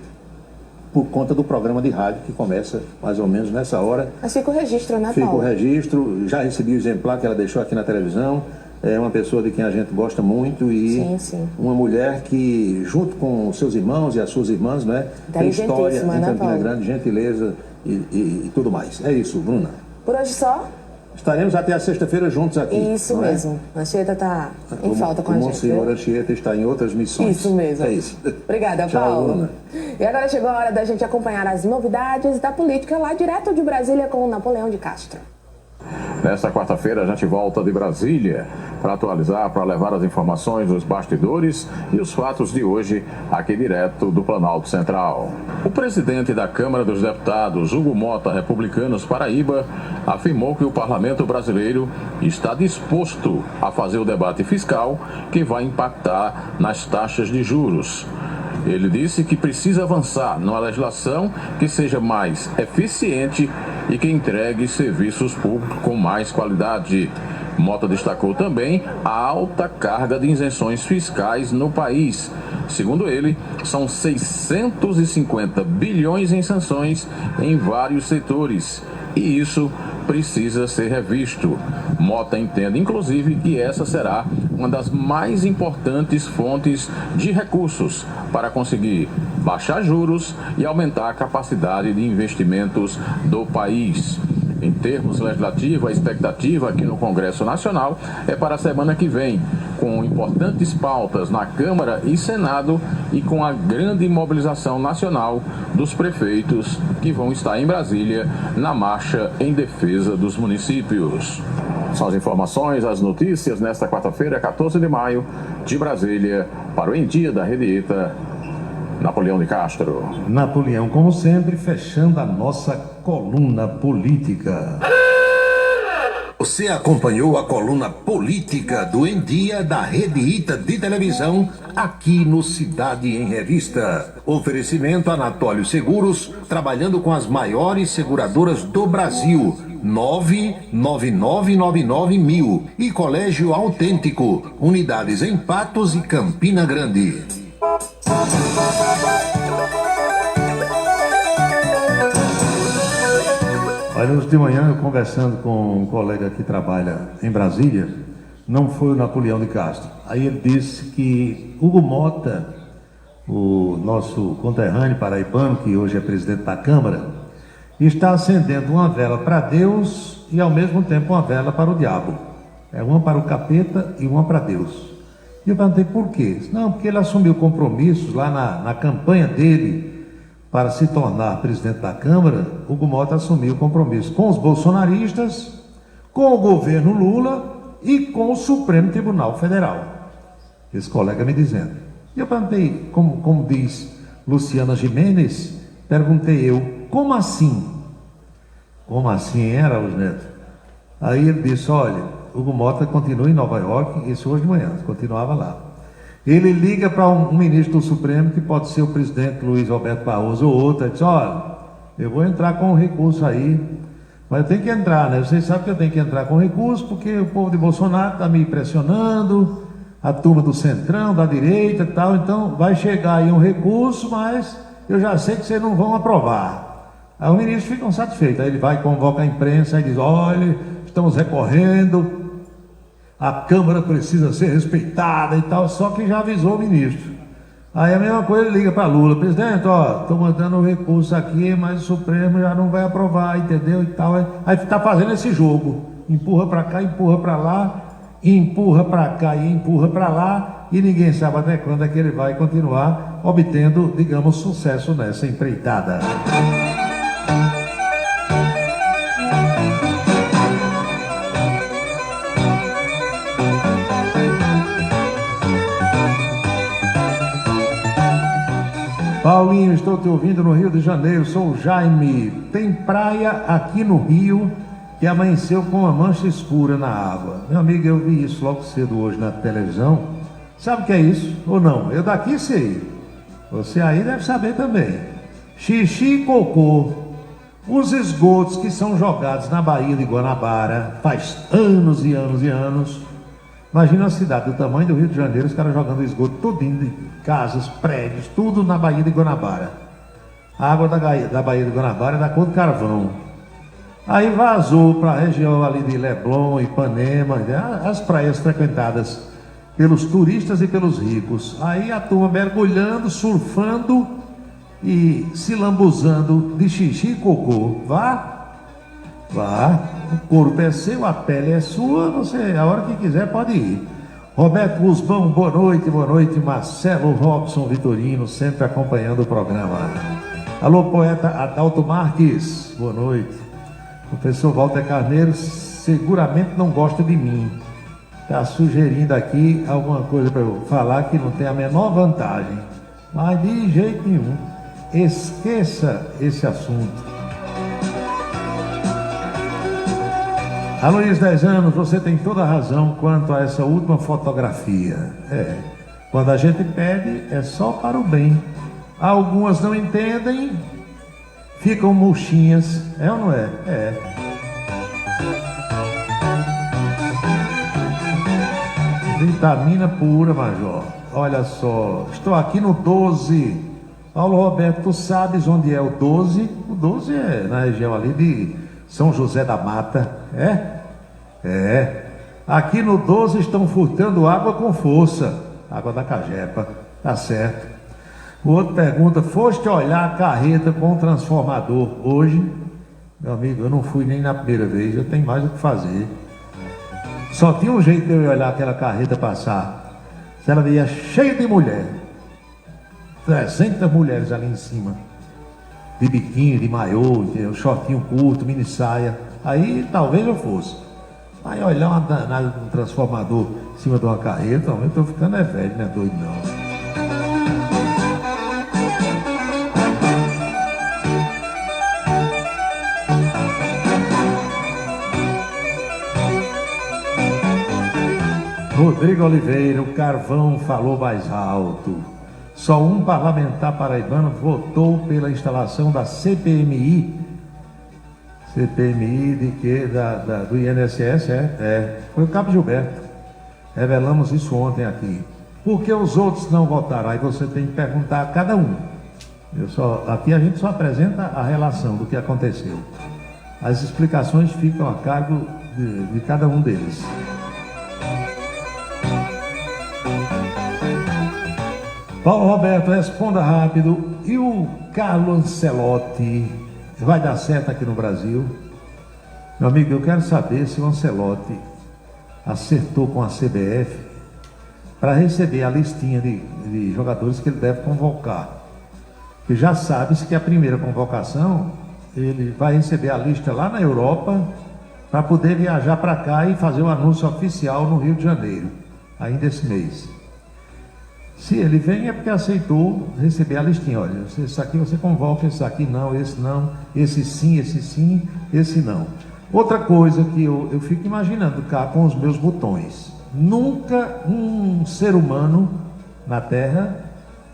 por conta do programa de rádio, que começa mais ou menos nessa hora.
Mas fica o registro, né, Paulo?
Fica o registro. Já recebi o exemplar que ela deixou aqui na televisão. É uma pessoa de quem a gente gosta muito e uma mulher que, junto com os seus irmãos e as suas irmãs, né, tem história em Campina Grande, gentileza e tudo mais. É isso, Bruna.
Por hoje só?
Estaremos até a sexta-feira juntos aqui.
Isso mesmo. A Anchieta está em falta com a gente.
O senhor Anchieta está em outras missões.
Isso mesmo.
É isso.
Obrigada, Paulo. Bruna. E agora chegou a hora da gente acompanhar as novidades da política lá direto de Brasília com o Napoleão de Castro.
Nesta quarta-feira a gente volta de Brasília para atualizar, para levar as informações dos bastidores e os fatos de hoje aqui direto do Planalto Central. O presidente da Câmara dos Deputados, Hugo Mota, Republicanos Paraíba, afirmou que o Parlamento brasileiro está disposto a fazer o debate fiscal que vai impactar nas taxas de juros. Ele disse que precisa avançar numa legislação que seja mais eficiente e que entregue serviços públicos com mais qualidade. Mota destacou também a alta carga de isenções fiscais no país. Segundo ele, são 650 bilhões em sanções em vários setores. E isso precisa ser revisto. Mota entende, inclusive, que essa será uma das mais importantes fontes de recursos para conseguir baixar juros e aumentar a capacidade de investimentos do país. Em termos legislativos, a expectativa aqui no Congresso Nacional é para a semana que vem, com importantes pautas na Câmara e Senado e com a grande mobilização nacional dos prefeitos que vão estar em Brasília na marcha em defesa dos municípios. São as informações, as notícias nesta quarta-feira, 14 de maio, de Brasília, para o Em Dia da Rede Ita, Napoleão de Castro.
Napoleão, como sempre, fechando a nossa coluna política.
Você acompanhou a coluna política do Em Dia da Rede Ita de televisão aqui no Cidade em Revista. Oferecimento Anatólio Seguros, trabalhando com as maiores seguradoras do Brasil. 99999 e Colégio Autêntico, unidades em Patos e Campina Grande.
Olha, hoje de manhã, eu conversando com um colega que trabalha em Brasília, não foi o Napoleão de Castro. Aí ele disse que Hugo Mota, o nosso conterrâneo paraibano, que hoje é presidente da Câmara, está acendendo uma vela para Deus e ao mesmo tempo uma vela para o diabo. É uma para o capeta e uma para Deus. E eu perguntei por quê? Não, porque ele assumiu compromissos lá na campanha dele para se tornar presidente da Câmara. Hugo Mota assumiu compromisso com os bolsonaristas, com o governo Lula e com o Supremo Tribunal Federal. Esse colega me dizendo. E eu perguntei, como diz Luciana Gimenez, perguntei eu, como assim? Como assim, era, os netos? Aí ele disse, olha, Hugo Mota continua em Nova York, isso hoje de manhã, continuava lá. Ele liga para um ministro do Supremo, que pode ser o presidente Luiz Roberto Barroso ou outro, e diz, olha, eu vou entrar com um recurso aí, mas eu tenho que entrar, né? Vocês sabem que eu tenho que entrar com recurso, porque o povo de Bolsonaro está me pressionando, a turma do Centrão, da direita e tal, então vai chegar aí um recurso, mas eu já sei que vocês não vão aprovar. Aí os ministros ficam satisfeitos, aí ele vai convocar a imprensa e diz, olha, estamos recorrendo, a Câmara precisa ser respeitada e tal, só que já avisou o ministro. Aí a mesma coisa, ele liga para Lula, presidente, ó, estou mandando um recurso aqui, mas o Supremo já não vai aprovar, entendeu? E tal. Aí está fazendo esse jogo, empurra para cá, empurra para lá, empurra para cá e empurra para lá, e ninguém sabe até quando é que ele vai continuar obtendo, digamos, sucesso nessa empreitada. Paulinho, estou te ouvindo no Rio de Janeiro, sou o Jaime. Tem praia aqui no Rio que amanheceu com uma mancha escura na água. Meu amigo, eu vi isso logo cedo hoje na televisão. Sabe o que é isso? Ou não? Eu daqui sei. Você aí deve saber também. Xixi e cocô. Os esgotos que são jogados na Baía de Guanabara faz anos e anos e anos. Imagina uma cidade do tamanho do Rio de Janeiro, os caras jogando esgoto tudinho, de casas, prédios, tudo na Baía de Guanabara. A água da Baía de Guanabara é da cor de carvão. Aí vazou para a região ali de Leblon, Ipanema, as praias frequentadas pelos turistas e pelos ricos. Aí a turma mergulhando, surfando e se lambuzando de xixi e cocô. Vá, o corpo é seu, a pele é sua, você, a hora que quiser, pode ir. Roberto Guzmão, boa noite, Marcelo Robson Vitorino, sempre acompanhando o programa. Alô, poeta Adalto Marques, boa noite. Professor Walter Carneiro seguramente não gosta de mim. Está sugerindo aqui alguma coisa para eu falar que não tem a menor vantagem. Mas de jeito nenhum, esqueça esse assunto. A Luiz, 10 anos, você tem toda a razão quanto a essa última fotografia. Quando a gente pede, é só para o bem. Algumas não entendem, ficam murchinhas. É ou não é? É. Vitamina pura, Major. Olha só, estou aqui no 12. Paulo Roberto, tu sabes onde é o 12? O 12 é na região ali de São José da Mata. Aqui no 12 estão furtando água com força. Água da Cajepa, tá certo. O outro pergunta, foste olhar a carreta com o transformador hoje? Meu amigo, eu não fui nem na primeira vez, eu tenho mais o que fazer. Só tinha um jeito de eu olhar aquela carreta passar. Se ela ia cheia de mulher. 300 mulheres ali em cima. De biquíni, de maiô, de shortinho curto, mini saia. Aí talvez eu fosse. Aí olhar uma danada de um transformador em cima de uma carreta, eu tô ficando velho, não é doido não. Rodrigo Oliveira, o carvão falou mais alto. Só um parlamentar paraibano votou pela instalação da CPMI. CPMI de quê? Do INSS, foi o Cabo Gilberto. Revelamos isso ontem aqui. Por que os outros não votaram? Aí você tem que perguntar a cada um. Aqui a gente só apresenta a relação do que aconteceu. As explicações ficam a cargo de cada um deles. Paulo Roberto, responda rápido. E o Carlo Ancelotti vai dar certo aqui no Brasil? Meu amigo, eu quero saber se o Ancelotti acertou com a CBF para receber a listinha de jogadores que ele deve convocar. Porque já sabe-se que a primeira convocação, ele vai receber a lista lá na Europa para poder viajar para cá e fazer o anúncio oficial no Rio de Janeiro, ainda esse mês. Se ele vem é porque aceitou receber a listinha. Olha, esse aqui você convoca, esse aqui não, esse sim, esse não. Outra coisa que eu fico imaginando cá com os meus botões. Nunca um ser humano na Terra,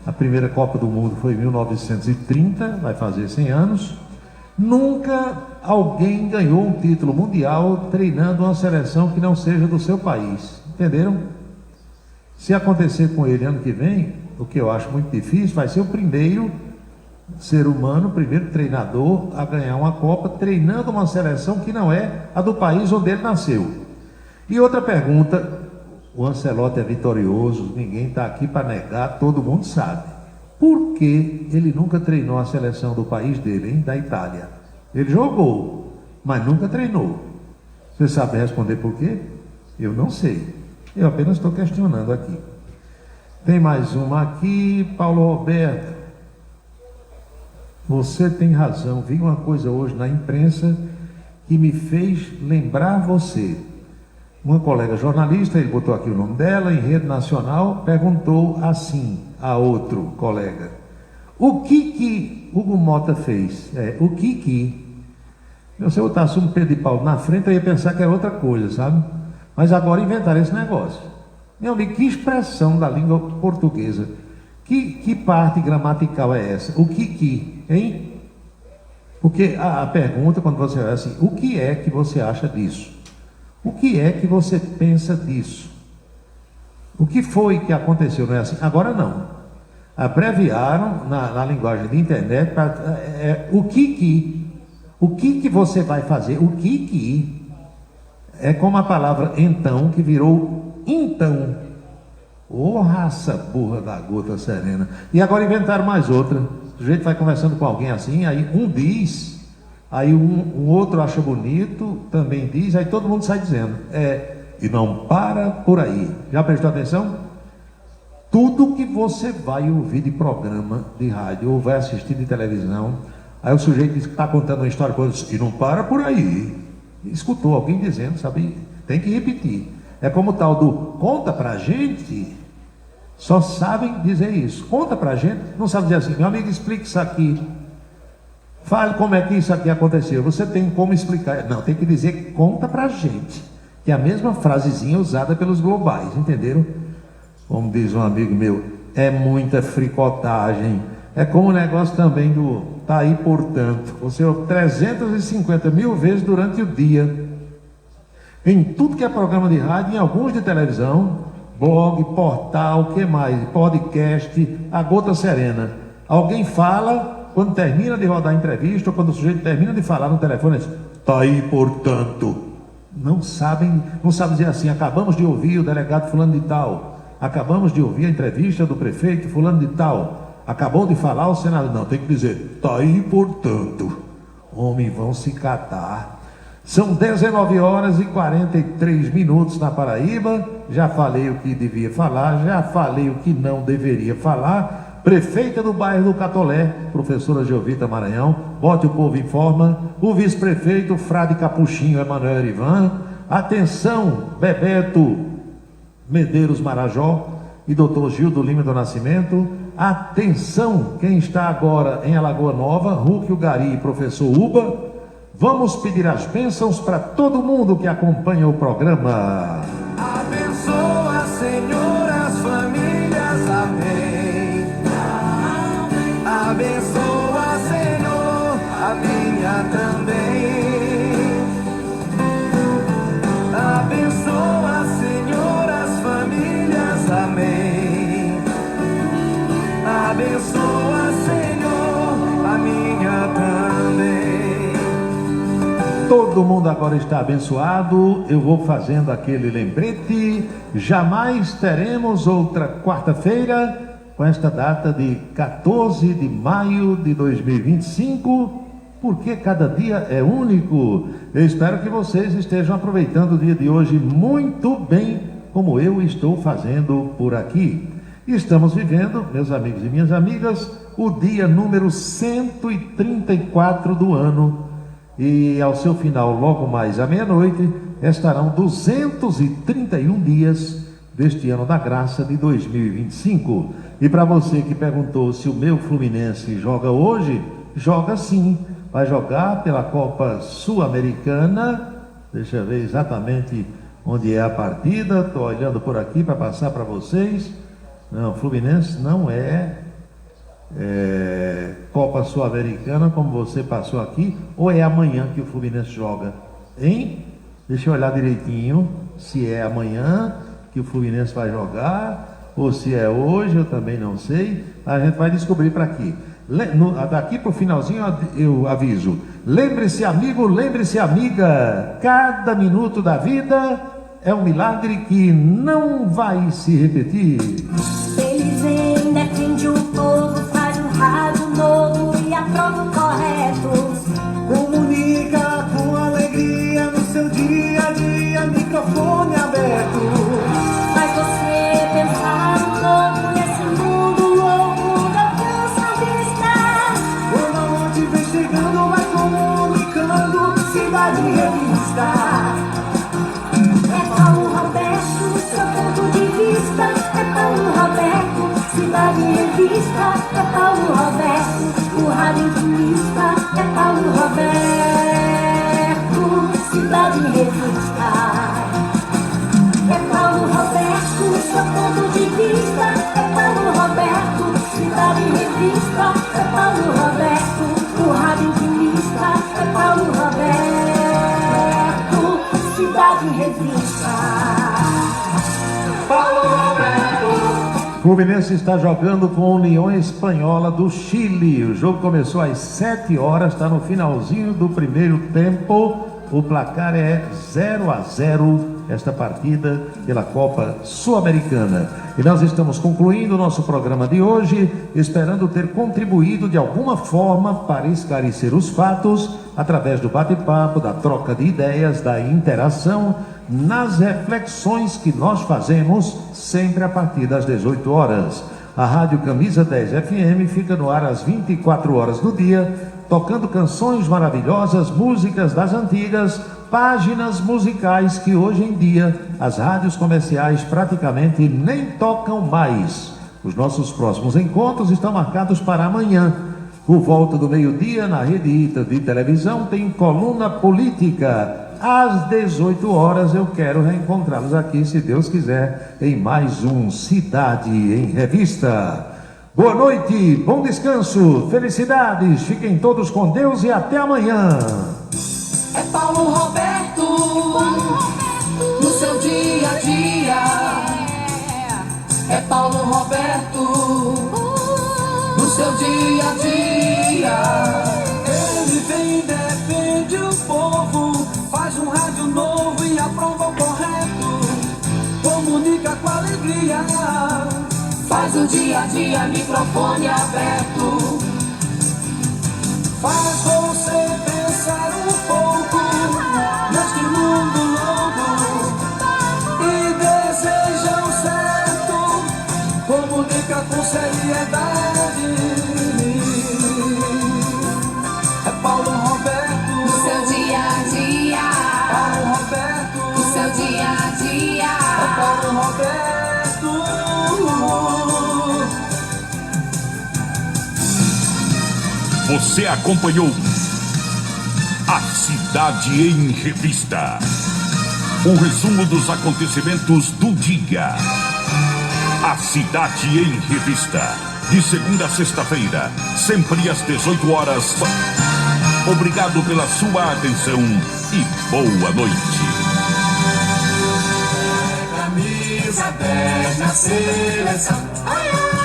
a primeira Copa do Mundo foi em 1930, vai fazer 100 anos, nunca alguém ganhou um título mundial treinando uma seleção que não seja do seu país. Entenderam? Se acontecer com ele ano que vem, o que eu acho muito difícil, vai ser o primeiro ser humano, o primeiro treinador a ganhar uma Copa, treinando uma seleção que não é a do país onde ele nasceu. E outra pergunta, o Ancelotti é vitorioso, ninguém está aqui para negar, todo mundo sabe. Por que ele nunca treinou a seleção do país dele, hein, da Itália? Ele jogou, mas nunca treinou. Você sabe responder por quê? Eu não sei. Eu apenas estou questionando aqui. Tem mais uma aqui, Paulo Roberto. Você tem razão. Vi uma coisa hoje na imprensa que me fez lembrar você. Uma colega jornalista, ele botou aqui o nome dela, em rede nacional, perguntou assim a outro colega: o que Hugo Mota fez? O que? Se eu botasse um Pedro de Paulo na frente, eu ia pensar que era outra coisa, sabe? Mas agora inventaram esse negócio. Meu amigo, que expressão da língua portuguesa? Que parte gramatical é essa? O que, hein? Porque a pergunta, quando você vai assim, o que é que você acha disso? O que é que você pensa disso? O que foi que aconteceu? Não é assim? Agora não. Abreviaram na linguagem de internet o que você vai fazer? O que é como a palavra então, que virou então. Ô raça burra da gota serena. E agora inventaram mais outra. O sujeito vai conversando com alguém assim, aí um diz, aí um outro acha bonito, também diz, aí todo mundo sai dizendo. E não para por aí. Já prestou atenção? Tudo que você vai ouvir de programa de rádio ou vai assistir de televisão, aí o sujeito diz que está contando uma história e não para por aí. Escutou alguém dizendo, sabe? Tem que repetir. É como o tal do conta pra gente. Só sabem dizer isso. Conta pra gente. Não sabe dizer assim, meu amigo, explique isso aqui. Fale como é que isso aqui aconteceu. Você tem como explicar. Não, tem que dizer conta pra gente. Que é a mesma frasezinha usada pelos globais, entenderam? Como diz um amigo meu, é muita fricotagem. É como o negócio também do tá aí, portanto. Você ouve 350 mil vezes durante o dia. Em tudo que é programa de rádio, em alguns de televisão, blog, portal, o que mais? Podcast, a gota serena. Alguém fala, quando termina de rodar a entrevista, ou quando o sujeito termina de falar no telefone, diz, tá aí, portanto. Não sabem dizer assim, acabamos de ouvir o delegado fulano de tal, acabamos de ouvir a entrevista do prefeito fulano de tal, acabou de falar o senador. Não, tem que dizer, tá aí, portanto. Homem, vão se catar. São 19 horas e 43 minutos na Paraíba. Já falei o que devia falar, já falei o que não deveria falar. Prefeita do bairro do Catolé, professora Geovita Maranhão, bote o povo em forma. O vice-prefeito, frade Capuchinho Emanuel Erivan. Atenção, Bebeto Medeiros Marajó e doutor Gildo Lima do Nascimento. Atenção, quem está agora em Alagoa Nova, Rúquio Gari e professor Uba. Vamos pedir as bênçãos para todo mundo que acompanha o programa.
Abençoa, Senhor, as famílias, amém. Abençoa, Senhor, a minha também. Abençoa, Senhor, as famílias, amém. Abençoa, Senhor, a minha também.
Todo mundo agora está abençoado. Eu vou fazendo aquele lembrete. Jamais teremos outra quarta-feira com esta data de 14 de maio de 2025, porque cada dia é único. Eu espero que vocês estejam aproveitando o dia de hoje muito bem, como eu estou fazendo por aqui. Estamos vivendo, meus amigos e minhas amigas, o dia número 134 do ano. E ao seu final, logo mais à meia-noite, estarão 231 dias deste ano da graça de 2025. E para você que perguntou se o meu Fluminense joga hoje, joga sim. Vai jogar pela Copa Sul-Americana. Deixa eu ver exatamente onde é a partida. Estou olhando por aqui para passar para vocês. Não, Fluminense não é Copa Sul-Americana, como você passou aqui, ou é amanhã que o Fluminense joga, hein? Deixa eu olhar direitinho se é amanhã que o Fluminense vai jogar. ou se é hoje, eu também não sei. A gente vai descobrir para aqui. Daqui para o finalzinho eu aviso. Lembre-se, amigo, lembre-se, amiga, cada minuto da vida é um milagre que não vai se repetir.
Ele vem, defende o povo, faz um rádio novo e aprova o correto.
Comunica com alegria no seu dia a dia, microfone aberto.
Faz você pensar um pouco nesse mundo louco, não cansa de estar.
Quando onde vem chegando, vai comunicando, Cidade Revista.
É Paulo Roberto, seu ponto de vista. É Paulo Roberto, Cidade Revista. É Paulo Roberto, o rádio intimista. É Paulo Roberto, Cidade Revista. É Paulo Roberto, seu ponto de vista. É Paulo Roberto, Cidade Revista. É Paulo Roberto, o rádio intimista. É Paulo Roberto, Cidade Revista. Paulo Roberto.
Fluminense está jogando com a União Espanhola do Chile. O jogo começou às 7 horas, está no finalzinho do primeiro tempo. O placar é 0-0 esta partida pela Copa Sul-Americana. E nós estamos concluindo o nosso programa de hoje, esperando ter contribuído de alguma forma para esclarecer os fatos através do bate-papo, da troca de ideias, da interação, nas reflexões que nós fazemos sempre a partir das 18 horas. A Rádio Camisa 10 FM fica no ar às 24 horas do dia, tocando canções maravilhosas, músicas das antigas, páginas musicais que hoje em dia as rádios comerciais praticamente nem tocam mais. Os nossos próximos encontros estão marcados para amanhã. Por volta do meio-dia, na Rede ITA de televisão, tem coluna política. Às 18 horas eu quero reencontrá-los aqui, se Deus quiser, em mais um Cidade em Revista. Boa noite, bom descanso, felicidades, fiquem todos com Deus e até amanhã.
É Paulo Roberto, no seu dia a dia. É Paulo Roberto, no seu dia a dia. Ele vem e defende o povo, faz um rádio novo e aprova o correto. Comunica com alegria, faz o dia a dia, microfone aberto. Faz você pensar um pouco neste mundo louco e deseja o certo. Comunica com seriedade. É Paulo Roberto,
no seu dia a dia.
Paulo Roberto,
no seu dia a dia.
É Paulo Roberto.
Você acompanhou A Cidade em Revista. Um resumo dos acontecimentos do dia. A Cidade em Revista. De segunda a sexta-feira, sempre às 18 horas. Obrigado pela sua atenção e boa noite.
Camisa 10 na seleção.